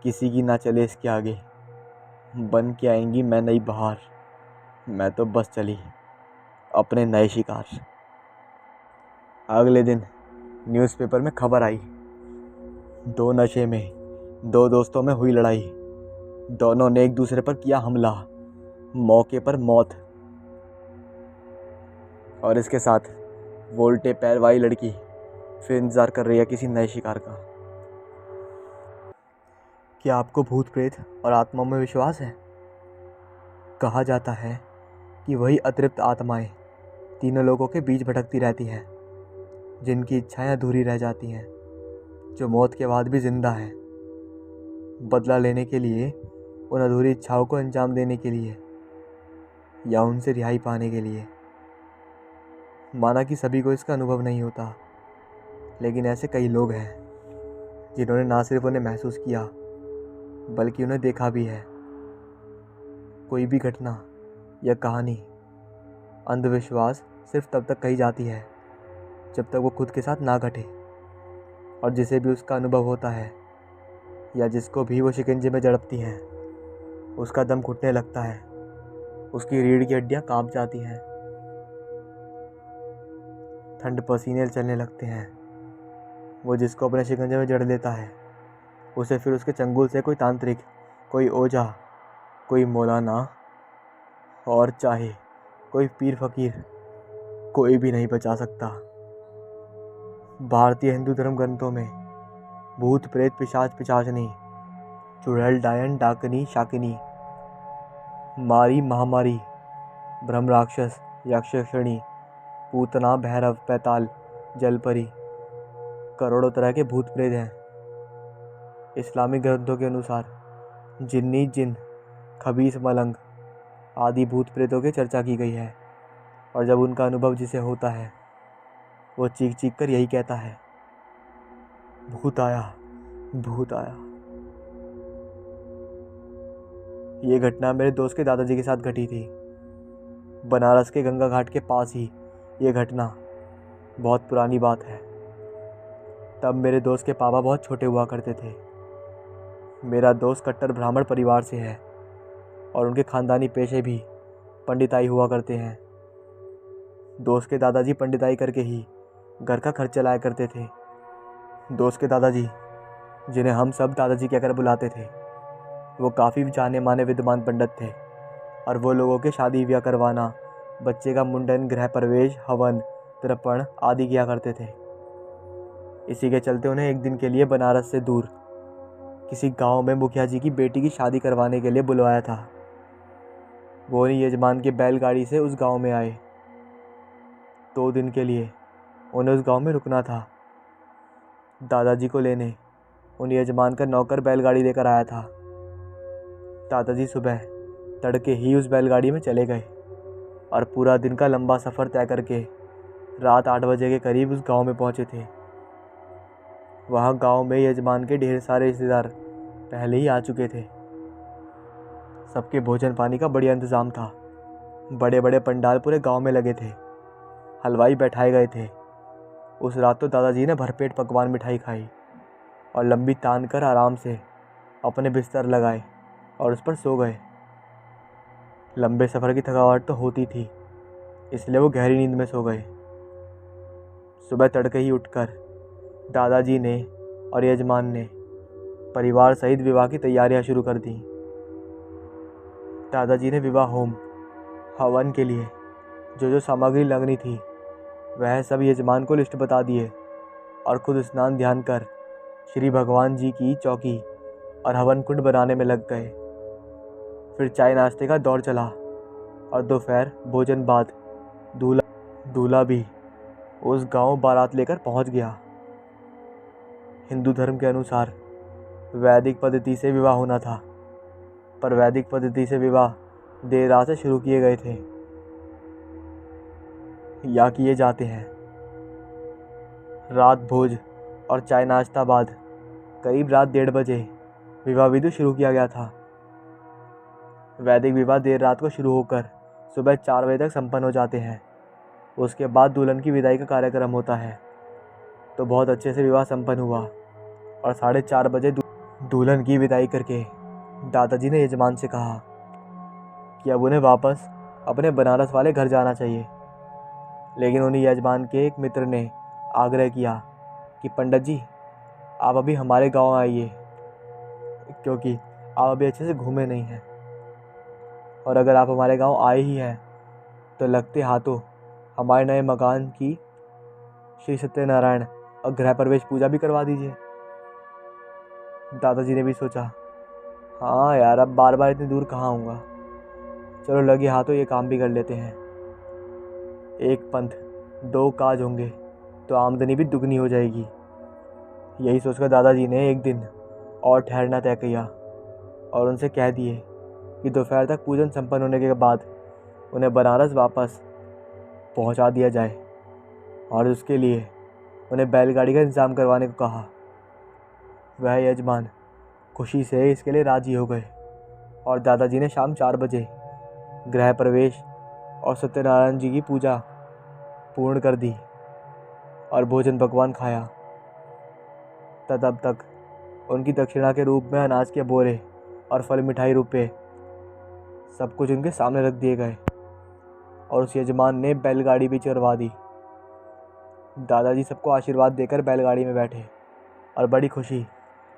किसी की ना चले इसके आगे, बन के आएंगी मैं नई बहार, मैं तो बस चली अपने नए शिकार। अगले दिन न्यूज़पेपर में खबर आई, 2 नशे में 2 दोस्तों में हुई लड़ाई, दोनों ने एक दूसरे पर किया हमला, मौके पर मौत। और इसके साथ वो उल्टे पैर वाली लड़की फिर इंतज़ार कर रही है किसी नए शिकार का। क्या आपको भूत प्रेत और आत्माओं में विश्वास है? कहा जाता है कि वही अतृप्त आत्माएं तीनों लोगों के बीच भटकती रहती हैं, जिनकी इच्छाएं अधूरी रह जाती हैं। जो मौत के बाद भी जिंदा है, बदला लेने के लिए, उन अधूरी इच्छाओं को अंजाम देने के लिए, या उनसे रिहाई पाने के लिए। माना कि सभी को इसका अनुभव नहीं होता, लेकिन ऐसे कई लोग हैं जिन्होंने ना सिर्फ उन्हें महसूस किया बल्कि उन्हें देखा भी है। कोई भी घटना या कहानी अंधविश्वास सिर्फ तब तक कही जाती है जब तक वो खुद के साथ ना घटे, और जिसे भी उसका अनुभव होता है या जिसको भी वो शिकंजे में जड़पती हैं, उसका दम घुटने लगता है, उसकी रीढ़ की हड्डियाँ कांप जाती हैं, ठंड पसीने चलने लगते हैं। वो जिसको अपने शिकंजे में जड़ लेता है, उसे फिर उसके चंगुल से कोई तांत्रिक, कोई ओझा, कोई मौलाना और चाहे कोई पीर फकीर, कोई भी नहीं बचा सकता। भारतीय हिंदू धर्म ग्रंथों में भूत प्रेत पिशाच पिशाचनी, चुड़ैल डायन डाकनी शाकिनी, मारी महामारी, ब्रह्म राक्षस यक्षिणी, पूतना भैरव पैताल जलपरी, करोड़ों तरह के भूत प्रेत हैं। इस्लामिक ग्रंथों के अनुसार जिन्नी जिन, खबीस मलंग आदि भूत प्रेतों की चर्चा की गई है, और जब उनका अनुभव जिसे होता है वो चीख चीख कर यही कहता है, भूत आया, भूत आया। ये घटना मेरे दोस्त के दादाजी के साथ घटी थी। बनारस के गंगा घाट के पास ही ये घटना, बहुत पुरानी बात है। तब मेरे दोस्त के पापा बहुत छोटे हुआ करते थे। मेरा दोस्त कट्टर ब्राह्मण परिवार से है और उनके खानदानी पेशे भी पंडिताई हुआ करते हैं। दोस्त के दादाजी पंडिताई करके ही घर का खर्च चलाया करते थे। दोस्त के दादाजी, जिन्हें हम सब दादाजी कहकर बुलाते थे, वो काफ़ी जाने माने विद्वान पंडित थे और वो लोगों के शादी ब्याह करवाना, बच्चे का मुंडन, गृह प्रवेश, हवन, तर्पण आदि किया करते थे। इसी के चलते उन्हें एक दिन के लिए बनारस से दूर किसी गांव में मुखिया जी की बेटी की शादी करवाने के लिए बुलवाया था। वो उन्हीं यजमान के बैलगाड़ी से उस गांव में आए। 2 दिन के लिए उन्हें उस गांव में रुकना था। दादाजी को लेने उन यजमान का नौकर बैलगाड़ी लेकर आया था। दादाजी सुबह तड़के ही उस बैलगाड़ी में चले गए और पूरा दिन का लंबा सफ़र तय करके रात 8 बजे के करीब उस गांव में पहुंचे थे। वहां गांव में यजमान के ढेर सारे रिश्तेदार पहले ही आ चुके थे। सबके भोजन पानी का बढ़िया इंतज़ाम था। बड़े बड़े पंडाल पूरे गांव में लगे थे। हलवाई बैठाए गए थे। उस रात तो दादाजी ने भरपेट पकवान मिठाई खाई और लंबी तान कर आराम से अपने बिस्तर लगाए और उस पर सो गए। लंबे सफ़र की थकावट तो होती थी, इसलिए वो गहरी नींद में सो गए। सुबह तड़के ही उठकर दादाजी ने और यजमान ने परिवार सहित विवाह की तैयारियां शुरू कर दी। दादाजी ने विवाह होम हवन के लिए जो जो सामग्री लगनी थी वह सब यजमान को लिस्ट बता दिए और खुद स्नान ध्यान कर श्री भगवान जी की चौकी और हवन कुंड बनाने में लग गए। फिर चाय नाश्ते का दौर चला और दोपहर भोजन बाद दूल्हा भी उस गांव बारात लेकर पहुंच गया। हिंदू धर्म के अनुसार वैदिक पद्धति से विवाह होना था, पर वैदिक पद्धति से विवाह देर रात से शुरू किए गए थे या किए जाते हैं। रात भोज और चाय नाश्ता बाद करीब रात 1:30 बजे विवाह विधि शुरू किया गया था। वैदिक विवाह देर रात को शुरू होकर सुबह 4 बजे तक संपन्न हो जाते हैं। उसके बाद दुल्हन की विदाई का कार्यक्रम होता है। तो बहुत अच्छे से विवाह संपन्न हुआ और 4:30 बजे दुल्हन की विदाई करके दादाजी ने यजमान से कहा कि अब उन्हें वापस अपने बनारस वाले घर जाना चाहिए। लेकिन उन्हीं यजमान के एक मित्र ने आग्रह किया कि पंडित जी, आप अभी हमारे गांव आइए, क्योंकि आप अभी अच्छे से घूमे नहीं हैं, और अगर आप हमारे गांव आए ही हैं तो लगते हाथों हमारे नए मकान की श्री सत्यनारायण और गृह प्रवेश पूजा भी करवा दीजिए। दादाजी ने भी सोचा, हाँ यार, अब बार बार इतनी दूर कहाँ आऊँगा, चलो लगे हाथों ये काम भी कर लेते हैं। एक पंथ 2 काज होंगे तो आमदनी भी दुगनी हो जाएगी। यही सोचकर दादाजी ने एक दिन और ठहरना तय किया और उनसे कह दिए कि दोपहर तक पूजन संपन्न होने के बाद उन्हें बनारस वापस पहुंचा दिया जाए और उसके लिए उन्हें बैलगाड़ी का इंतज़ाम करवाने को कहा। वह यजमान खुशी से इसके लिए राजी हो गए और दादाजी ने शाम 4 बजे गृह प्रवेश और सत्यनारायण जी की पूजा पूर्ण कर दी और भोजन पकवान खाया। तब तक उनकी दक्षिणा के रूप में अनाज के बोरे और फल मिठाई रुपए सब कुछ उनके सामने रख दिए गए और उस यजमान ने बैलगाड़ी भी चढ़वा दी। दादाजी सबको आशीर्वाद देकर बैलगाड़ी में बैठे और बड़ी खुशी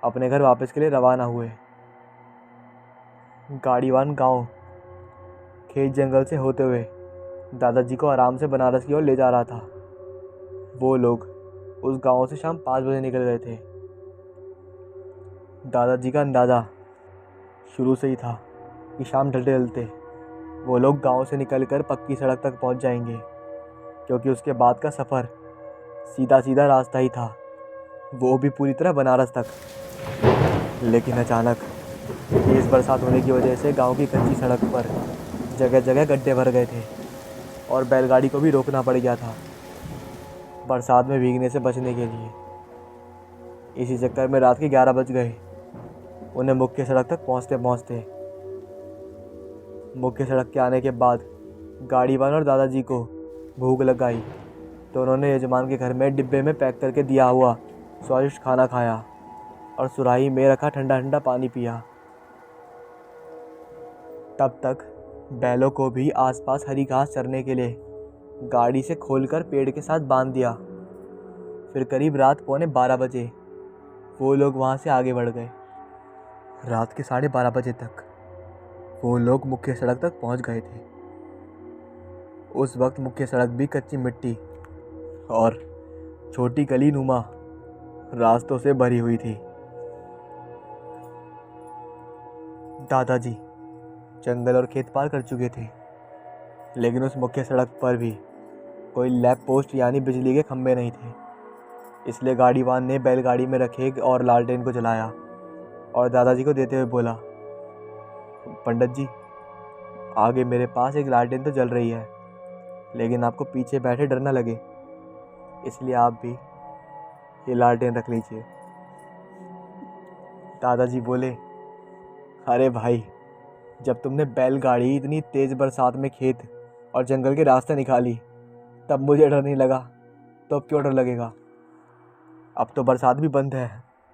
अपने घर वापस के लिए रवाना हुए। गाड़ीवान गांव खेत जंगल से होते हुए दादाजी को आराम से बनारस की ओर ले जा रहा था। वो लोग उस गांव से शाम 5 बजे निकल गए थे। दादाजी का अंदाज़ा शुरू से ही था कि शाम ढलते ढलते वो लोग गांव से निकलकर पक्की सड़क तक पहुंच जाएंगे, क्योंकि उसके बाद का सफ़र सीधा सीधा रास्ता ही था, वो भी पूरी तरह बनारस तक। लेकिन अचानक तेज़ बरसात होने की वजह से गांव की कच्ची सड़क पर जगह जगह गड्ढे भर गए थे और बैलगाड़ी को भी रोकना पड़ गया था बरसात में भीगने से बचने के लिए। इसी चक्कर में रात के 11 बज गए उन्हें मुख्य सड़क तक पहुंचते पहुंचते। मुख्य सड़क के आने के बाद गाड़ीवान और दादाजी को भूख लग गई, तो उन्होंने यजमान के घर में डिब्बे में पैक करके दिया हुआ स्वादिष्ट खाना खाया और सुराही में रखा ठंडा ठंडा पानी पिया। तब तक बैलों को भी आसपास हरी घास चरने के लिए गाड़ी से खोलकर पेड़ के साथ बांध दिया। फिर करीब रात 11:15 बजे वो लोग वहाँ से आगे बढ़ गए। रात के 12:30 बजे तक वो लोग मुख्य सड़क तक पहुँच गए थे। उस वक्त मुख्य सड़क भी कच्ची मिट्टी और छोटी गली नुमा रास्तों से भरी हुई थी। दादाजी जंगल और खेत पार कर चुके थे, लेकिन उस मुख्य सड़क पर भी कोई लैंप पोस्ट यानी बिजली के खंभे नहीं थे। इसलिए गाड़ीवान ने बैलगाड़ी में रखे और लालटेन को जलाया और दादाजी को देते हुए बोला, पंडित जी, आगे मेरे पास एक लालटेन तो जल रही है, लेकिन आपको पीछे बैठे डर न लगे, इसलिए आप भी ये लालटेन रख लीजिए। दादाजी बोले, अरे भाई, जब तुमने बैलगाड़ी इतनी तेज़ बरसात में खेत और जंगल के रास्ते निकाली तब मुझे डर नहीं लगा, तो अब क्यों डर लगेगा? अब तो बरसात भी बंद है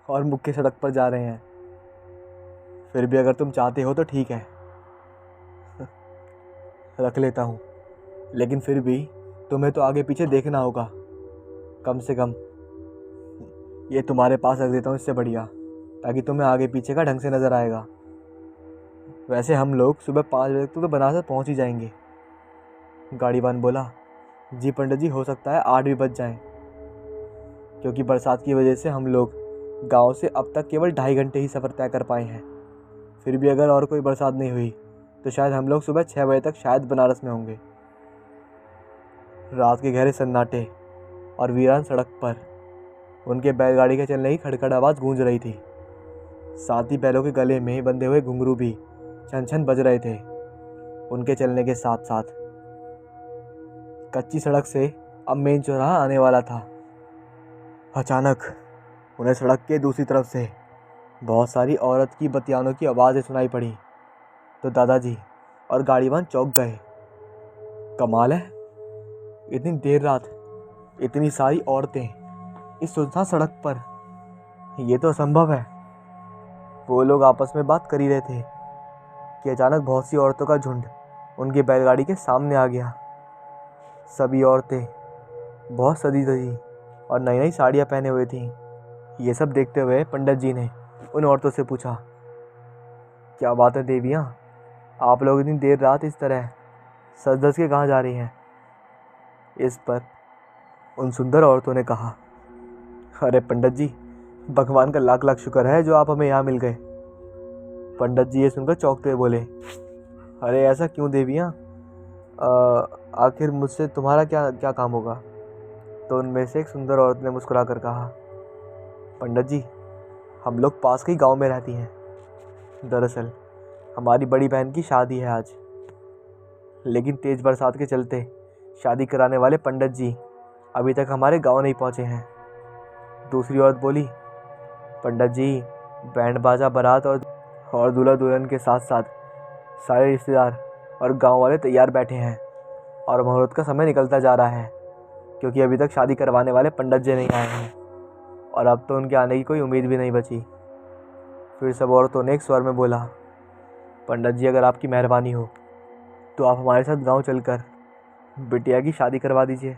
और मुख्य सड़क पर जा रहे हैं। फिर भी अगर तुम चाहते हो तो ठीक है, रख लेता हूँ, लेकिन फिर भी तुम्हें तो आगे पीछे देखना होगा। कम से कम ये तुम्हारे पास रख देता हूँ, इससे बढ़िया, ताकि तुम्हें आगे पीछे का ढंग से नज़र आएगा। वैसे हम लोग सुबह 5 बजे तक तो बनारस पहुँच ही जाएंगे। गाड़ीवान बोला, जी पंडित जी, हो सकता है 8 भी बज जाएं, क्योंकि बरसात की वजह से हम लोग गांव से अब तक केवल 2.5 घंटे ही सफ़र तय कर पाए हैं। फिर भी अगर और कोई बरसात नहीं हुई तो शायद हम लोग सुबह 6 बजे तक शायद बनारस में होंगे। रात के गहरे सन्नाटे और वीरान सड़क पर उनके बैलगाड़ी के चलने की खड़खड़ आवाज़ गूंज रही थी। साथ ही बैलों के गले में बंधे हुए घुंघरू भी छन छन बज रहे थे। उनके चलने के साथ साथ कच्ची सड़क से अब मेन चौराहा आने वाला था। अचानक उन्हें सड़क के दूसरी तरफ से बहुत सारी औरत की बतियानों की आवाज़ें सुनाई पड़ी, तो दादाजी और गाड़ीवान चौंक गए। कमाल है, इतनी देर रात इतनी सारी औरतें इस सुनसान सड़क पर, ये तो असंभव है। वो लोग आपस में बात कर ही रहे थे कि अचानक बहुत सी औरतों का झुंड उनकी बैलगाड़ी के सामने आ गया। सभी औरतें बहुत सजी धजी और नई नई साड़ियाँ पहने हुए थीं। ये सब देखते हुए पंडित जी ने उन औरतों से पूछा, क्या बात है देवियाँ, आप लोग इतनी देर रात इस तरह सज धज के कहाँ जा रही हैं? इस पर उन सुंदर औरतों ने कहा, अरे पंडित जी, भगवान का लाख लाख शुक्र है जो आप हमें यहाँ मिल गए। पंडित जी ये सुनकर चौंकते हुए बोले, अरे ऐसा क्यों देवियाँ, आखिर मुझसे तुम्हारा क्या क्या काम होगा? तो उनमें से एक सुंदर औरत ने मुस्कुराकर कहा, पंडित जी, हम लोग पास के ही गांव में रहती हैं। दरअसल हमारी बड़ी बहन की शादी है आज, लेकिन तेज़ बरसात के चलते शादी कराने वाले पंडित जी अभी तक हमारे गांव नहीं पहुंचे हैं। दूसरी औरत बोली, पंडित जी, बैंड बाजा बारात और दूल्हा दुल्हन के साथ साथ सारे रिश्तेदार और गांव वाले तैयार बैठे हैं और मुहूर्त का समय निकलता जा रहा है, क्योंकि अभी तक शादी करवाने वाले पंडित जी नहीं आए हैं और अब तो उनके आने की कोई उम्मीद भी नहीं बची। फिर सब औरतों ने एक स्वर में बोला, पंडित जी, अगर आपकी मेहरबानी हो तो आप हमारे साथ गांव चलकर बिटिया की शादी करवा दीजिए।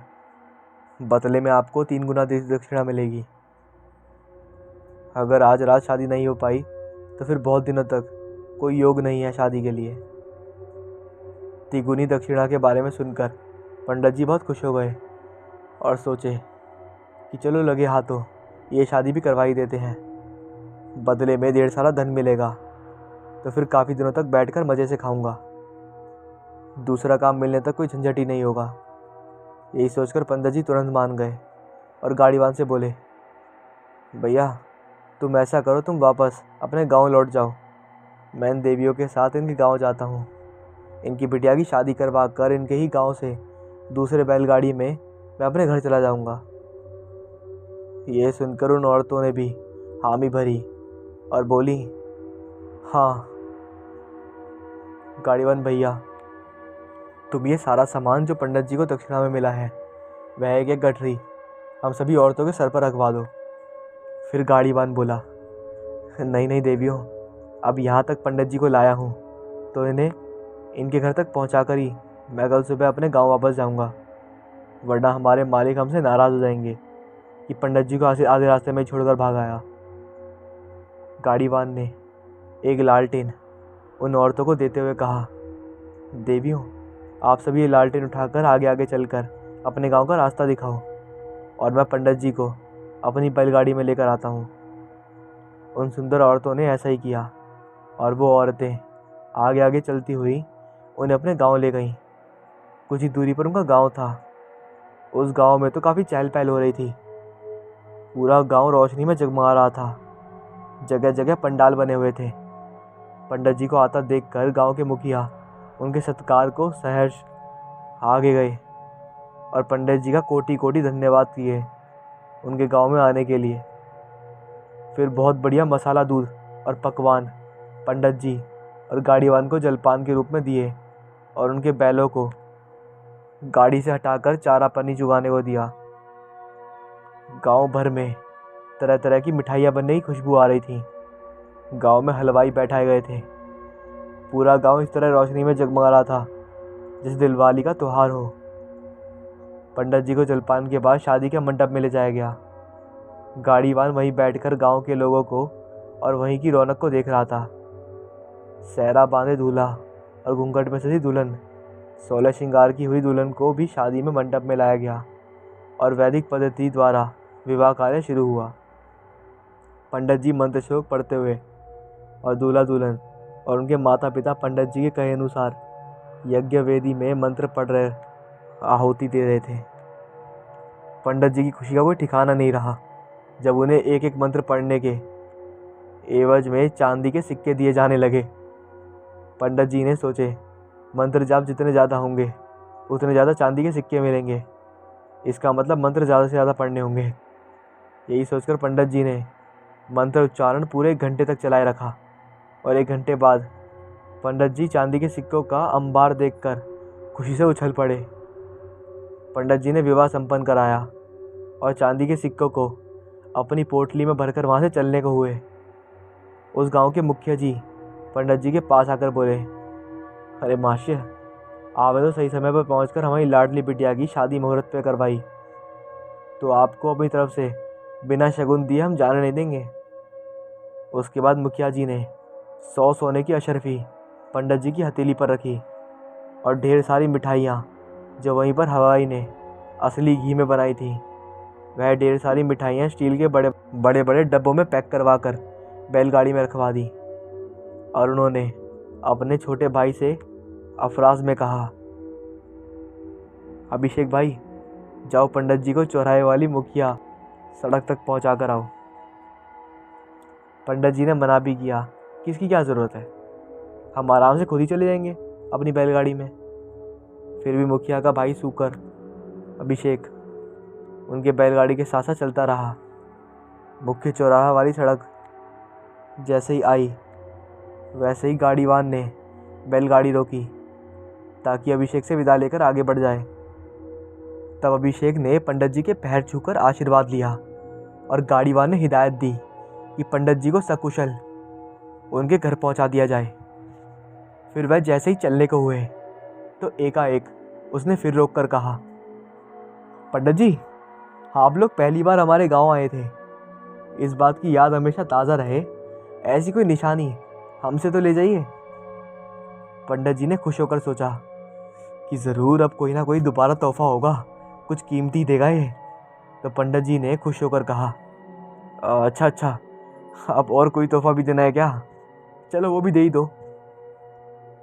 बदले में आपको 3 गुना दक्षिणा मिलेगी। अगर आज रात शादी नहीं हो पाई तो फिर बहुत दिनों तक कोई योग नहीं है शादी के लिए। तिगुनी दक्षिणा के बारे में सुनकर पंडित जी बहुत खुश हो गए और सोचे कि चलो लगे हाथों ये शादी भी करवा ही देते हैं। बदले में 1.5 साल धन मिलेगा तो फिर काफ़ी दिनों तक बैठकर मज़े से खाऊंगा। दूसरा काम मिलने तक कोई झंझट ही नहीं होगा। यही सोचकर पंडित जी तुरंत मान गए और गाड़ीवान से बोले, भैया तुम ऐसा करो, तुम वापस अपने गांव लौट जाओ। मैं इन देवियों के साथ इनके गांव जाता हूँ। इनकी बिटिया की शादी करवा कर इनके ही गांव से दूसरे बैलगाड़ी में मैं अपने घर चला जाऊँगा। ये सुनकर उन औरतों ने भी हामी भरी और बोली, हाँ गाड़ीवान भैया, तुम ये सारा सामान जो पंडित जी को दक्षिणा में मिला है वह एक गठरी हम सभी औरतों के सर पर रखवा दो। फिर गाड़ीवान बोला, नहीं नहीं देवियों, अब यहाँ तक पंडित जी को लाया हूँ तो इन्हें इनके घर तक पहुँचा कर ही मैं कल सुबह अपने गांव वापस जाऊँगा, वरना हमारे मालिक हमसे नाराज़ हो जाएंगे कि पंडित जी को आधे रास्ते में छोड़कर भाग आया। गाड़ीवान ने एक लालटेन उन औरतों को देते हुए कहा, देवियों, आप सभी ये लालटेन उठाकर आगे आगे चलकर अपने गांव का रास्ता दिखाओ और मैं पंडित जी को अपनी बैलगाड़ी में लेकर आता हूँ। उन सुंदर औरतों ने ऐसा ही किया और वो औरतें आगे आगे चलती हुई उन्हें अपने गांव ले गईं। कुछ ही दूरी पर उनका गांव था। उस गांव में तो काफ़ी चहल पहल हो रही थी। पूरा गांव रोशनी में जगमगा रहा था। जगह जगह पंडाल बने हुए थे। पंडित जी को आता देखकर गांव के मुखिया उनके सत्कार को सहर्ष आगे गए और पंडित जी का कोटि कोटि धन्यवाद किए उनके गांव में आने के लिए। फिर बहुत बढ़िया मसाला दूध और पकवान पंडित जी और गाड़ीवान को जलपान के रूप में दिए और उनके बैलों को गाड़ी से हटाकर चारा पानी चुगाने को दिया। गांव भर में तरह तरह की मिठाइयाँ बनने की खुशबू आ रही थी। गांव में हलवाई बैठाए गए थे। पूरा गांव इस तरह रोशनी में जगमगा रहा था जैसे दिलवाली का त्योहार हो। पंडित जी को जलपान के बाद शादी के मंडप में ले जाया गया। गाड़ीवान वहीं बैठकर गांव के लोगों को और वहीं की रौनक को देख रहा था। सहरा बांधे दूल्हा और घूंघट में सजी दुल्हन, 16 श्रृंगार की हुई दुल्हन को भी शादी में मंडप में लाया गया और वैदिक पद्धति द्वारा विवाह कार्य शुरू हुआ। पंडित जी मंत्र श्लोक पढ़ते हुए और दूल्हा दुल्हन और उनके माता पिता पंडित जी के कहे अनुसार यज्ञ वेदी में मंत्र पढ़ रहे आहुति दे रहे थे। पंडित जी की खुशी का कोई ठिकाना नहीं रहा जब उन्हें एक एक मंत्र पढ़ने के एवज में चांदी के सिक्के दिए जाने लगे। पंडित जी ने सोचे, मंत्र जाप जितने ज़्यादा होंगे उतने ज़्यादा चांदी के सिक्के मिलेंगे। इसका मतलब मंत्र ज़्यादा से ज़्यादा पढ़ने होंगे। यही सोचकर पंडित जी ने मंत्र उच्चारण पूरे 1 घंटे तक चलाए रखा और 1 घंटे बाद पंडित जी चांदी के सिक्कों का अंबार देखकर खुशी से उछल पड़े। पंडित जी ने विवाह संपन्न कराया और चांदी के सिक्कों को अपनी पोटली में भरकर वहाँ से चलने को हुए। उस गांव के मुखिया जी पंडित जी के पास आकर बोले, अरे महाशय, आपने तो सही समय पर पहुंचकर हमारी लाडली बिटिया की शादी मुहूर्त पे करवाई, तो आपको अपनी तरफ से बिना शगुन दिए हम जाने नहीं देंगे। उसके बाद मुखिया जी ने 100 सोने की अशरफी पंडित जी की हथेली पर रखी और ढेर सारी मिठाइयाँ जो वहीं पर हलवाई ने असली घी में बनाई थी, वह ढेर सारी मिठाइयाँ स्टील के बड़े बड़े डब्बों में पैक करवा कर बैलगाड़ी में रखवा दी और उन्होंने अपने छोटे भाई से अफराज में कहा, अभिषेक भाई, जाओ पंडित जी को चौराहे वाली मुखिया सड़क तक पहुंचा कर आओ। पंडित जी ने मना भी किया कि इसकी क्या ज़रूरत है, हम आराम से खुद ही चले जाएंगे अपनी बैलगाड़ी में। फिर भी मुखिया का भाई सूकर अभिषेक उनके बैलगाड़ी के साथ साथ चलता रहा। मुख्य चौराहा वाली सड़क जैसे ही आई वैसे ही गाड़ीवान ने बैलगाड़ी रोकी ताकि अभिषेक से विदा लेकर आगे बढ़ जाए। तब अभिषेक ने पंडित जी के पैर छूकर आशीर्वाद लिया और गाड़ीवान ने हिदायत दी कि पंडित जी को सकुशल उनके घर पहुंचा दिया जाए। फिर वह जैसे ही चलने को हुए तो एकाएक उसने फिर रोक कर कहा, पंडित जी, आप लोग पहली बार हमारे गांव आए थे, इस बात की याद हमेशा ताज़ा रहे, ऐसी कोई निशानी हमसे तो ले जाइए। पंडित जी ने खुश होकर सोचा कि ज़रूर अब कोई ना कोई दोबारा तोहफा होगा, कुछ कीमती देगा ये। तो पंडित जी ने खुश होकर कहा, अच्छा, अब और कोई तोहफा भी देना है क्या? चलो वो भी दे ही दो।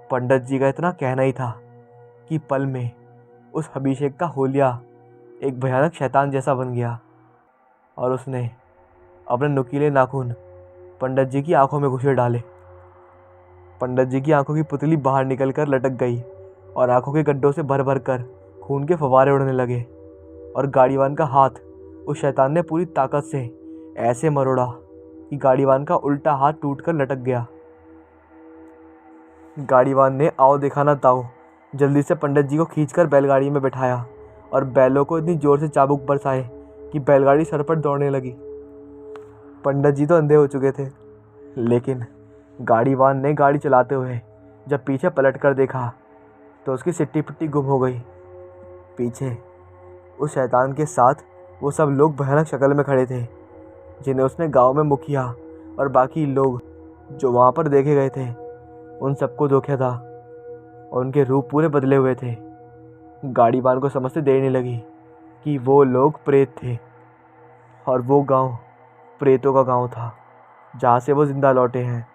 पंडित जी का इतना कहना ही था कि पल में उस अभिषेक का होलिया एक भयानक शैतान जैसा बन गया और उसने अपने नुकीले नाखून पंडित जी की आंखों में घुसे डाले। पंडित जी की आंखों की पुतली बाहर निकलकर लटक गई और आंखों के गड्ढों से भर भर कर खून के फव्वारे उड़ने लगे और गाड़ीवान का हाथ उस शैतान ने पूरी ताकत से ऐसे मरोड़ा कि गाड़ीवान का उल्टा हाथ टूटकर लटक गया। गाड़ीवान ने आओ देखा ना ताओ जल्दी से पंडित जी को खींचकर बैलगाड़ी में बैठाया और बैलों को इतनी जोर से चाबुक बरसाए कि बैलगाड़ी सर पर दौड़ने लगी। पंडित जी तो अंधे हो चुके थे, लेकिन गाड़ीवान ने गाड़ी चलाते हुए जब पीछे पलट कर देखा तो उसकी सिट्टी पिट्टी गुम हो गई। पीछे उस शैतान के साथ वो सब लोग भयानक शक्ल में खड़े थे जिन्हें उसने गांव में मुखिया और बाकी लोग जो वहाँ पर देखे गए थे उन सबको देखा था और उनके रूप पूरे बदले हुए थे। गाड़ीवान को समझते देर नहीं लगी कि वो लोग प्रेत थे और वो गांव प्रेतों का गांव था जहाँ से वो जिंदा लौटे हैं।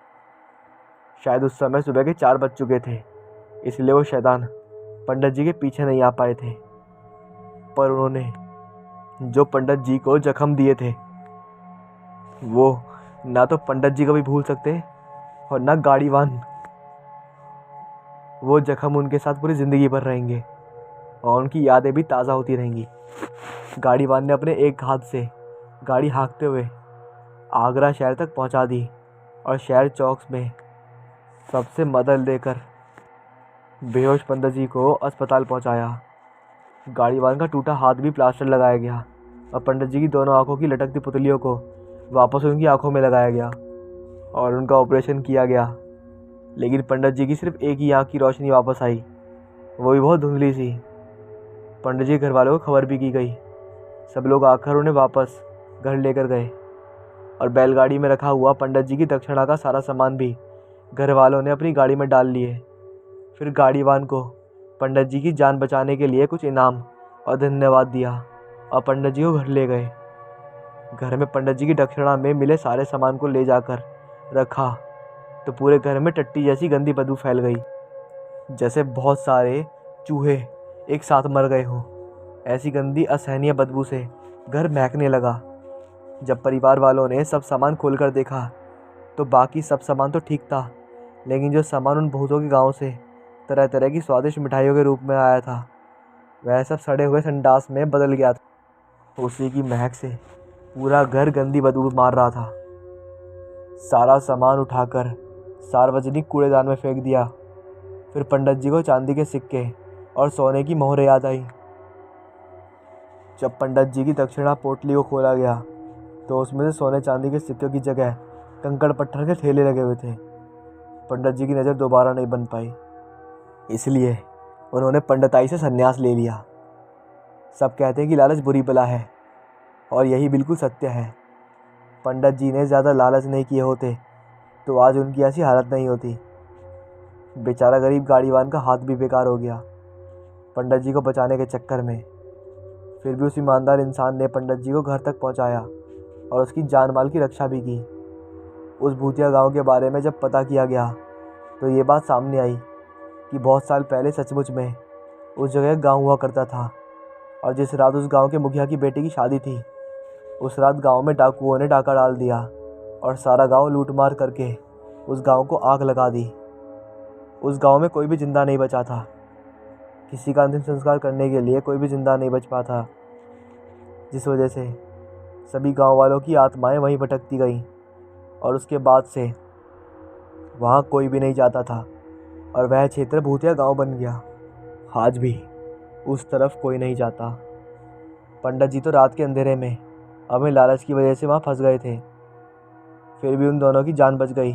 शायद उस समय सुबह के 4 बज चुके थे, इसलिए वो शैतान पंडित जी के पीछे नहीं आ पाए थे। पर उन्होंने जो पंडित जी को जख्म दिए थे वो ना तो पंडित जी को भी भूल सकते और ना गाड़ीवान। वो जख्म उनके साथ पूरी ज़िंदगी भर रहेंगे और उनकी यादें भी ताज़ा होती रहेंगी। गाड़ीवान ने अपने एक हाथ से गाड़ी हाँकते हुए आगरा शहर तक पहुंचा दी और शहर चौक में सबसे मदद लेकर बेहोश पंडित जी को अस्पताल पहुंचाया। गाड़ीवान का टूटा हाथ भी प्लास्टर लगाया गया और पंडित जी की दोनों आंखों की लटकती पुतलियों को वापस उनकी आंखों में लगाया गया और उनका ऑपरेशन किया गया। लेकिन पंडित जी की सिर्फ एक ही आंख की रोशनी वापस आई, वो भी बहुत धुंधली सी। पंडित जी के घर वालों को खबर भी की गई। सब लोग आकर उन्हें वापस घर लेकर गए और बैलगाड़ी में रखा हुआ पंडित जी की दक्षिणा का सारा सामान भी घर वालों ने अपनी गाड़ी में डाल लिए। फिर गाड़ीवान को पंडित जी की जान बचाने के लिए कुछ इनाम और धन्यवाद दिया और पंडित जी को घर ले गए। घर में पंडित जी की दक्षिणा में मिले सारे सामान को ले जाकर रखा तो पूरे घर में टट्टी जैसी गंदी बदबू फैल गई, जैसे बहुत सारे चूहे एक साथ मर गए हों। ऐसी गंदी असहनीय बदबू से घर महकने लगा। जब परिवार वालों ने सब सामान खोलकर देखा तो बाकी सब सामान तो ठीक था, लेकिन जो सामान उन भूतों के गांव से तरह तरह की स्वादिष्ट मिठाइयों के रूप में आया था वह सब सड़े हुए संडास में बदल गया था। उसी की महक से पूरा घर गंदी बदबू मार रहा था। सारा सामान उठाकर सार्वजनिक कूड़ेदान में फेंक दिया। फिर पंडित जी को चांदी के सिक्के और सोने की मोहरें याद आई। जब पंडित जी की दक्षिणा पोटली को खोला गया तो उसमें से सोने चांदी के सिक्कों की जगह कंकड़ पत्थर के थैले लगे हुए थे। पंडित जी की नज़र दोबारा नहीं बन पाई, इसलिए उन्होंने पंडिताई से संन्यास ले लिया। सब कहते हैं कि लालच बुरी बला है और यही बिल्कुल सत्य है। पंडित जी ने ज़्यादा लालच नहीं किए होते तो आज उनकी ऐसी हालत नहीं होती। बेचारा गरीब गाड़ीवान का हाथ भी बेकार हो गया पंडित जी को बचाने के चक्कर में। फिर भी उस ईमानदार इंसान ने पंडित जी को घर तक पहुंचाया और उसकी जान माल की रक्षा भी की। उस भूतिया गांव के बारे में जब पता किया गया तो ये बात सामने आई कि बहुत साल पहले सचमुच में उस जगह गांव हुआ करता था और जिस रात उस गांव के मुखिया की बेटी की शादी थी उस रात गांव में डाकुओं ने डाका डाल दिया और सारा गांव लूट मार करके उस गांव को आग लगा दी। उस गांव में कोई भी जिंदा नहीं बचा था। किसी का अंतिम संस्कार करने के लिए कोई भी जिंदा नहीं बच पाता था, जिस वजह से सभी गांव वालों की आत्माएं वहीं भटकती गईं और उसके बाद से वहाँ कोई भी नहीं जाता था और वह क्षेत्र भूतिया गांव बन गया। आज भी उस तरफ कोई नहीं जाता। पंडित जी तो रात के अंधेरे में हमें लालच की वजह से वहाँ फंस गए थे, फिर भी उन दोनों की जान बच गई।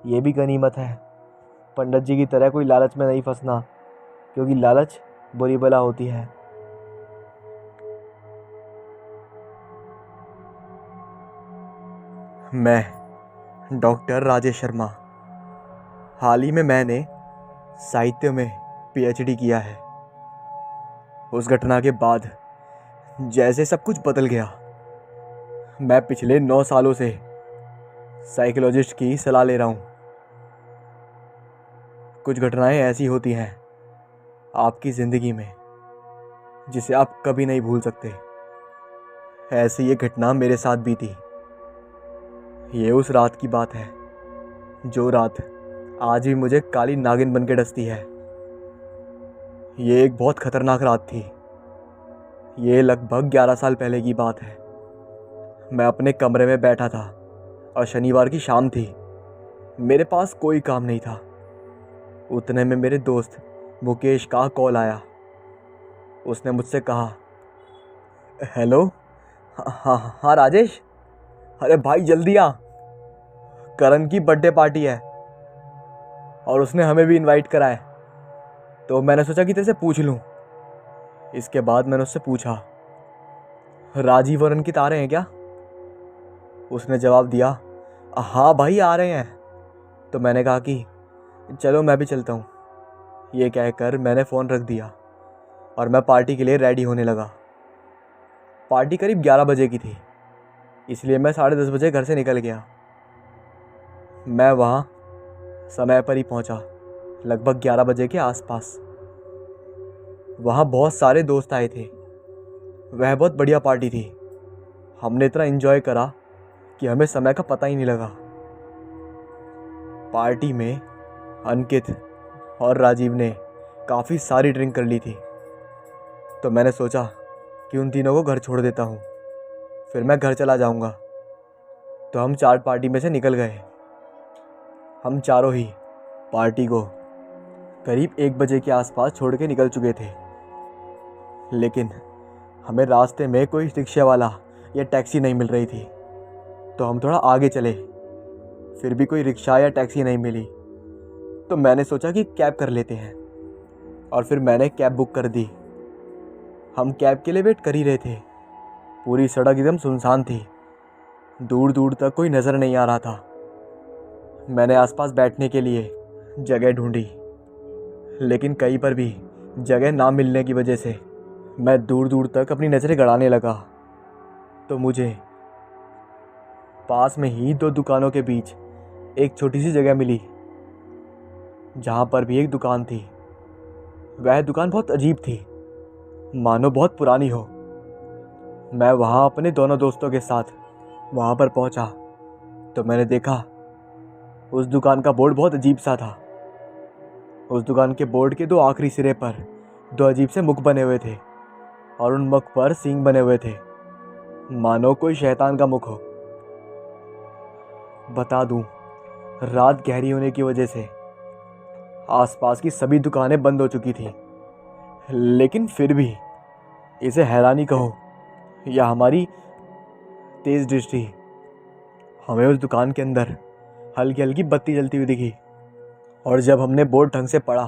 ये भी गनीमत है। पंडित जी की तरह कोई लालच में नहीं फंसना, क्योंकि लालच बुरी बला होती है। मैं डॉक्टर राजेश शर्मा। हाल ही में मैंने साहित्य में पीएचडी किया है। उस घटना के बाद जैसे सब कुछ बदल गया। मैं पिछले 9 सालों से साइकोलॉजिस्ट की सलाह ले रहा हूँ। कुछ घटनाएं ऐसी होती हैं आपकी ज़िंदगी में जिसे आप कभी नहीं भूल सकते। ऐसी ये घटना मेरे साथ भी थी। ये उस रात की बात है जो रात आज भी मुझे काली नागिन बन के डसती है। ये एक बहुत खतरनाक रात थी। ये लगभग 11 साल पहले की बात है। मैं अपने कमरे में बैठा था और शनिवार की शाम थी। मेरे पास कोई काम नहीं था। उतने में मेरे दोस्त मुकेश का कॉल आया। उसने मुझसे कहा, हेलो, हाँ हाँ राजेश, अरे भाई जल्दी आ, करण की बर्थडे पार्टी है और उसने हमें भी इनवाइट करा है। तो मैंने सोचा कि तेरे से पूछ लूँ। इसके बाद मैंने उससे पूछा, राजीव और अंकित आ रहे हैं क्या? उसने जवाब दिया, हाँ भाई आ रहे हैं। तो मैंने कहा कि चलो मैं भी चलता हूँ। ये कहकर मैंने फ़ोन रख दिया और मैं पार्टी के लिए रेडी होने लगा। पार्टी करीब 11 बजे की थी, इसलिए मैं 10:30 बजे घर से निकल गया। मैं वहाँ समय पर ही पहुँचा, लगभग 11 बजे के आसपास। वहाँ बहुत सारे दोस्त आए थे। वह बहुत बढ़िया पार्टी थी। हमने इतना एंजॉय करा कि हमें समय का पता ही नहीं लगा। पार्टी में अंकित और राजीव ने काफ़ी सारी ड्रिंक कर ली थी, तो मैंने सोचा कि उन तीनों को घर छोड़ देता हूँ, फिर मैं घर चला जाऊँगा। तो हम 4 पार्टी में से निकल गए। हम चारों ही पार्टी को करीब 1 बजे के आसपास छोड़ के निकल चुके थे, लेकिन हमें रास्ते में कोई रिक्शा वाला या टैक्सी नहीं मिल रही थी। तो हम थोड़ा आगे चले, फिर भी कोई रिक्शा या टैक्सी नहीं मिली। तो मैंने सोचा कि कैब कर लेते हैं और फिर मैंने कैब बुक कर दी। हम कैब के लिए वेट कर ही रहे थे। पूरी सड़क एकदम सुनसान थी, दूर दूर तक कोई नज़र नहीं आ रहा था। मैंने आसपास बैठने के लिए जगह ढूंढी, लेकिन कहीं पर भी जगह ना मिलने की वजह से मैं दूर दूर तक अपनी नज़रें गड़ाने लगा। तो मुझे पास में ही 2 दुकानों के बीच एक छोटी सी जगह मिली, जहाँ पर भी एक दुकान थी। वह दुकान बहुत अजीब थी, मानो बहुत पुरानी हो। मैं वहाँ अपने दोनों दोस्तों के साथ वहाँ पर पहुँचा तो मैंने देखा उस दुकान का बोर्ड बहुत अजीब सा था। उस दुकान के बोर्ड के 2 आखिरी सिरे पर 2 अजीब से मुख बने हुए थे और उन मुख पर सींग बने हुए थे, मानो कोई शैतान का मुख हो। बता दूं, रात गहरी होने की वजह से आसपास की सभी दुकानें बंद हो चुकी थी, लेकिन फिर भी इसे हैरानी कहो या हमारी तेज़ दृष्टि, हमें उस दुकान के अंदर हल्की हल्की बत्ती जलती हुई दिखी। और जब हमने बोर्ड ढंग से पढ़ा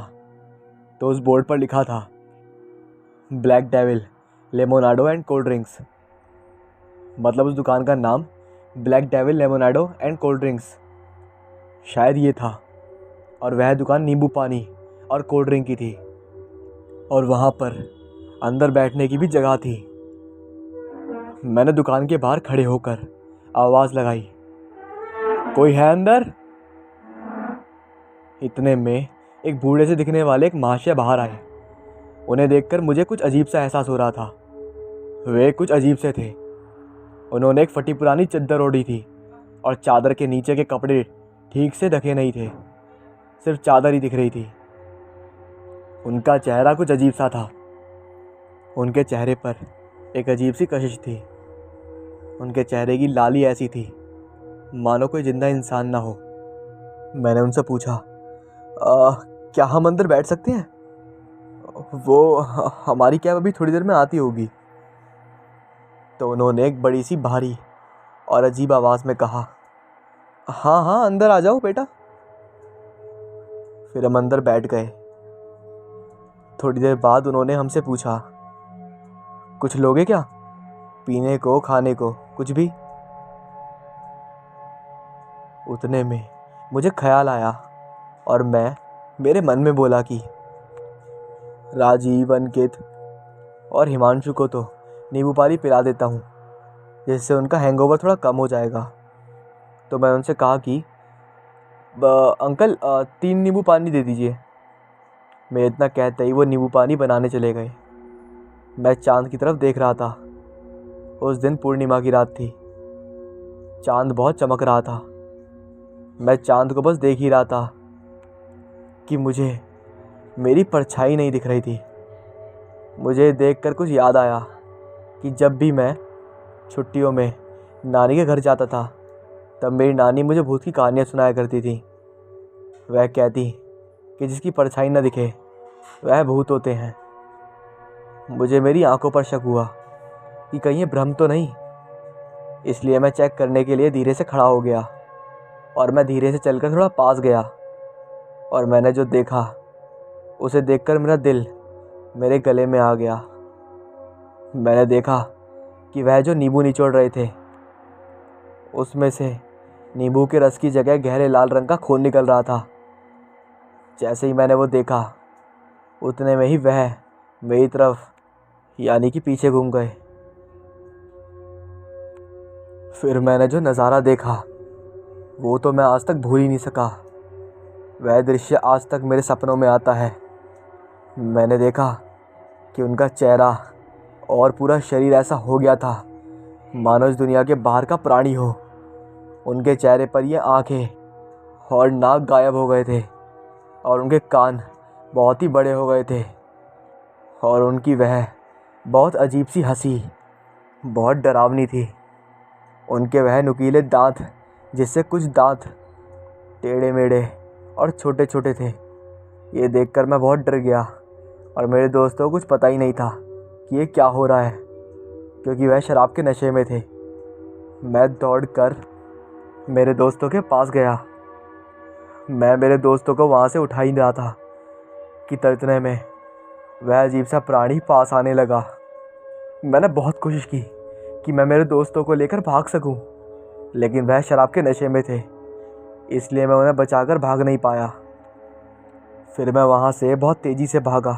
तो उस बोर्ड पर लिखा था, Black Devil Lemonado and cold drinks. मतलब उस दुकान का नाम Black Devil Lemonado and cold drinks शायद ये था। और वह दुकान नींबू पानी और कोल्ड ड्रिंक की थी, और वहाँ पर अंदर बैठने की भी जगह थी। मैंने दुकान के बाहर खड़े होकर आवाज़ लगाई, कोई है अंदर? इतने में एक बूढ़े से दिखने वाले एक महाशय बाहर आए। उन्हें देखकर मुझे कुछ अजीब सा एहसास हो रहा था। वे कुछ अजीब से थे। उन्होंने एक फटी पुरानी चद्दर ओढ़ी थी और चादर के नीचे के कपड़े ठीक से ढके नहीं थे, सिर्फ चादर ही दिख रही थी। उनका चेहरा कुछ अजीब सा था। उनके चेहरे पर एक अजीब सी कशिश थी। उनके चेहरे की लाली ऐसी थी मानो कोई जिंदा इंसान ना हो। मैंने उनसे पूछा, क्या हम अंदर बैठ सकते हैं? वो हमारी कैब अभी थोड़ी देर में आती होगी। तो उन्होंने एक बड़ी सी भारी और अजीब आवाज़ में कहा, हाँ हाँ अंदर आ जाओ बेटा। फिर हम अंदर बैठ गए। थोड़ी देर बाद उन्होंने हमसे पूछा, कुछ लोगे क्या? पीने को, खाने को, कुछ भी? उतने में मुझे ख्याल आया और मैं मेरे मन में बोला कि राजीव, अंकित और हिमांशु को तो नींबू पानी पिला देता हूँ, जिससे उनका हैंगओवर थोड़ा कम हो जाएगा। तो मैं उनसे कहा कि अंकल 3 नींबू पानी दे दीजिए। मैं इतना कहते ही वो नींबू पानी बनाने चले गए। मैं चांद की तरफ देख रहा था। उस दिन पूर्णिमा की रात थी। चांद बहुत चमक रहा था। मैं चांद को बस देख ही रहा था कि मुझे मेरी परछाई नहीं दिख रही थी। मुझे देखकर कुछ याद आया कि जब भी मैं छुट्टियों में नानी के घर जाता था, तब मेरी नानी मुझे भूत की कहानियाँ सुनाया करती थी। वह कहती कि जिसकी परछाई न दिखे वह भूत होते हैं। मुझे मेरी आंखों पर शक हुआ कि कहीं ये भ्रम तो नहीं, इसलिए मैं चेक करने के लिए धीरे से खड़ा हो गया और मैं धीरे से चलकर थोड़ा पास गया। और मैंने जो देखा उसे देखकर मेरा दिल मेरे गले में आ गया। मैंने देखा कि वह जो नींबू निचोड़ रहे थे, उसमें से नींबू के रस की जगह गहरे लाल रंग का खून निकल रहा था। जैसे ही मैंने वो देखा, उतने में ही वह मेरी तरफ यानी कि पीछे घूम गए। फिर मैंने जो नज़ारा देखा वो तो मैं आज तक भूल ही नहीं सका। वह दृश्य आज तक मेरे सपनों में आता है। मैंने देखा कि उनका चेहरा और पूरा शरीर ऐसा हो गया था मानो इस दुनिया के बाहर का प्राणी हो। उनके चेहरे पर ये आंखें और नाक गायब हो गए थे और उनके कान बहुत ही बड़े हो गए थे और उनकी वह बहुत अजीब सी हंसी बहुत डरावनी थी। उनके वह नुकीले दांत, जिससे कुछ दांत टेढ़े मेढ़े और छोटे छोटे थे। ये देखकर मैं बहुत डर गया और मेरे दोस्तों को कुछ पता ही नहीं था कि ये क्या हो रहा है, क्योंकि वह शराब के नशे में थे। मैं दौड़कर मेरे दोस्तों के पास गया। मैं मेरे दोस्तों को वहाँ से उठा ही रहा था कि इतने में वह अजीब सा प्राणी पास आने लगा। मैंने बहुत कोशिश की कि मैं मेरे दोस्तों को लेकर भाग सकूं, लेकिन वह शराब के नशे में थे, इसलिए मैं उन्हें बचाकर भाग नहीं पाया। फिर मैं वहाँ से बहुत तेज़ी से भागा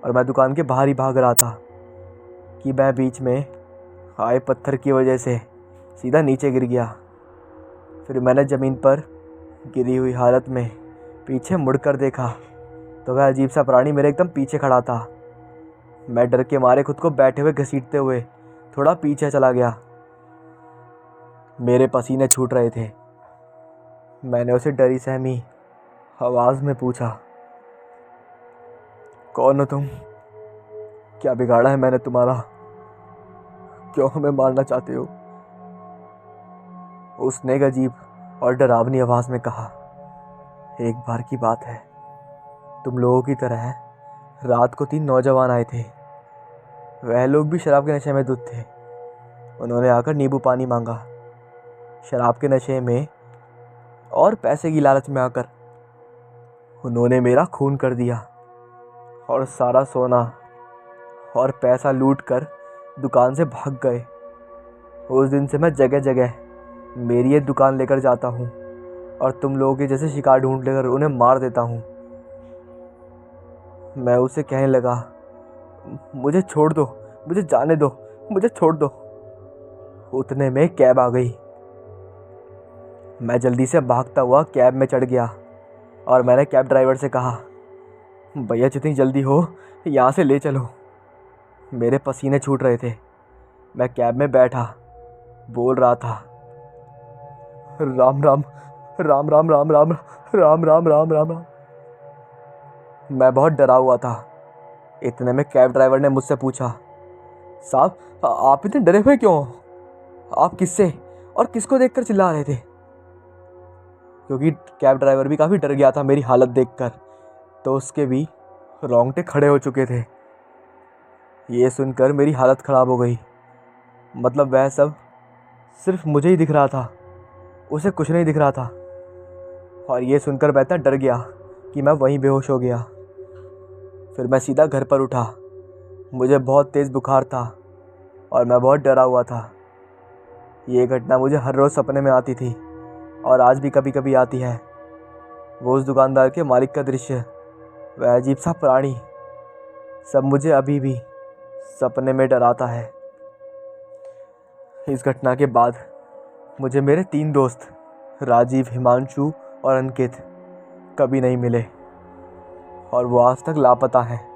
और मैं दुकान के बाहर ही भाग रहा था कि मैं बीच में आए पत्थर की वजह से सीधा नीचे गिर गया। फिर मैंने ज़मीन पर गिरी हुई हालत में पीछे मुड़कर देखा तो वह अजीब सा प्राणी मेरे एकदम पीछे खड़ा था। मैं डर के मारे खुद को बैठे हुए घसीटते हुए थोड़ा पीछे चला गया। मेरे पसीने छूट रहे थे। मैंने उसे डरी सहमी आवाज़ में पूछा, कौन हो तुम? क्या बिगाड़ा है मैंने तुम्हारा? क्यों हमें मारना चाहते हो? उसने एक अजीब और डरावनी आवाज़ में कहा, एक बार की बात है, तुम लोगों की तरह रात को 3 नौजवान आए थे। वह लोग भी शराब के नशे में धुत थे। उन्होंने आकर नींबू पानी मांगा। शराब के नशे में और पैसे की लालच में आकर उन्होंने मेरा खून कर दिया और सारा सोना और पैसा लूट कर दुकान से भाग गए। उस दिन से मैं जगह जगह मेरी ये दुकान लेकर जाता हूँ और तुम लोगों के जैसे शिकार ढूंढ लेकर उन्हें मार देता हूँ। मैं उसे कहने लगा, मुझे छोड़ दो, मुझे जाने दो, मुझे छोड़ दो। उतने में कैब आ गई। मैं जल्दी से भागता हुआ कैब में चढ़ गया और मैंने कैब ड्राइवर से कहा, भैया जितनी जल्दी हो यहाँ से ले चलो। मेरे पसीने छूट रहे थे। मैं कैब में बैठा बोल रहा था, राम राम राम राम राम राम राम राम राम राम राम। मैं बहुत डरा हुआ था। इतने में कैब ड्राइवर ने मुझसे पूछा, साहब आप इतने डरे हुए क्यों हो? आप किससे और किसको देखकर चिल्ला रहे थे? क्योंकि कैब ड्राइवर भी काफ़ी डर गया था मेरी हालत देखकर, तो उसके भी रोंगटे खड़े हो चुके थे। ये सुनकर मेरी हालत ख़राब हो गई। मतलब वह सब सिर्फ मुझे ही दिख रहा था, उसे कुछ नहीं दिख रहा था। और ये सुनकर मैं इतना डर गया कि मैं वहीं बेहोश हो गया। फिर मैं सीधा घर पर उठा। मुझे बहुत तेज़ बुखार था और मैं बहुत डरा हुआ था। ये घटना मुझे हर रोज़ सपने में आती थी और आज भी कभी कभी आती है। वो उस दुकानदार के मालिक का दृश्य, वह अजीब सा प्राणी, सब मुझे अभी भी सपने में डराता है। इस घटना के बाद मुझे मेरे 3 दोस्त राजीव, हिमांशु और अंकित कभी नहीं मिले और वो आज तक लापता हैं।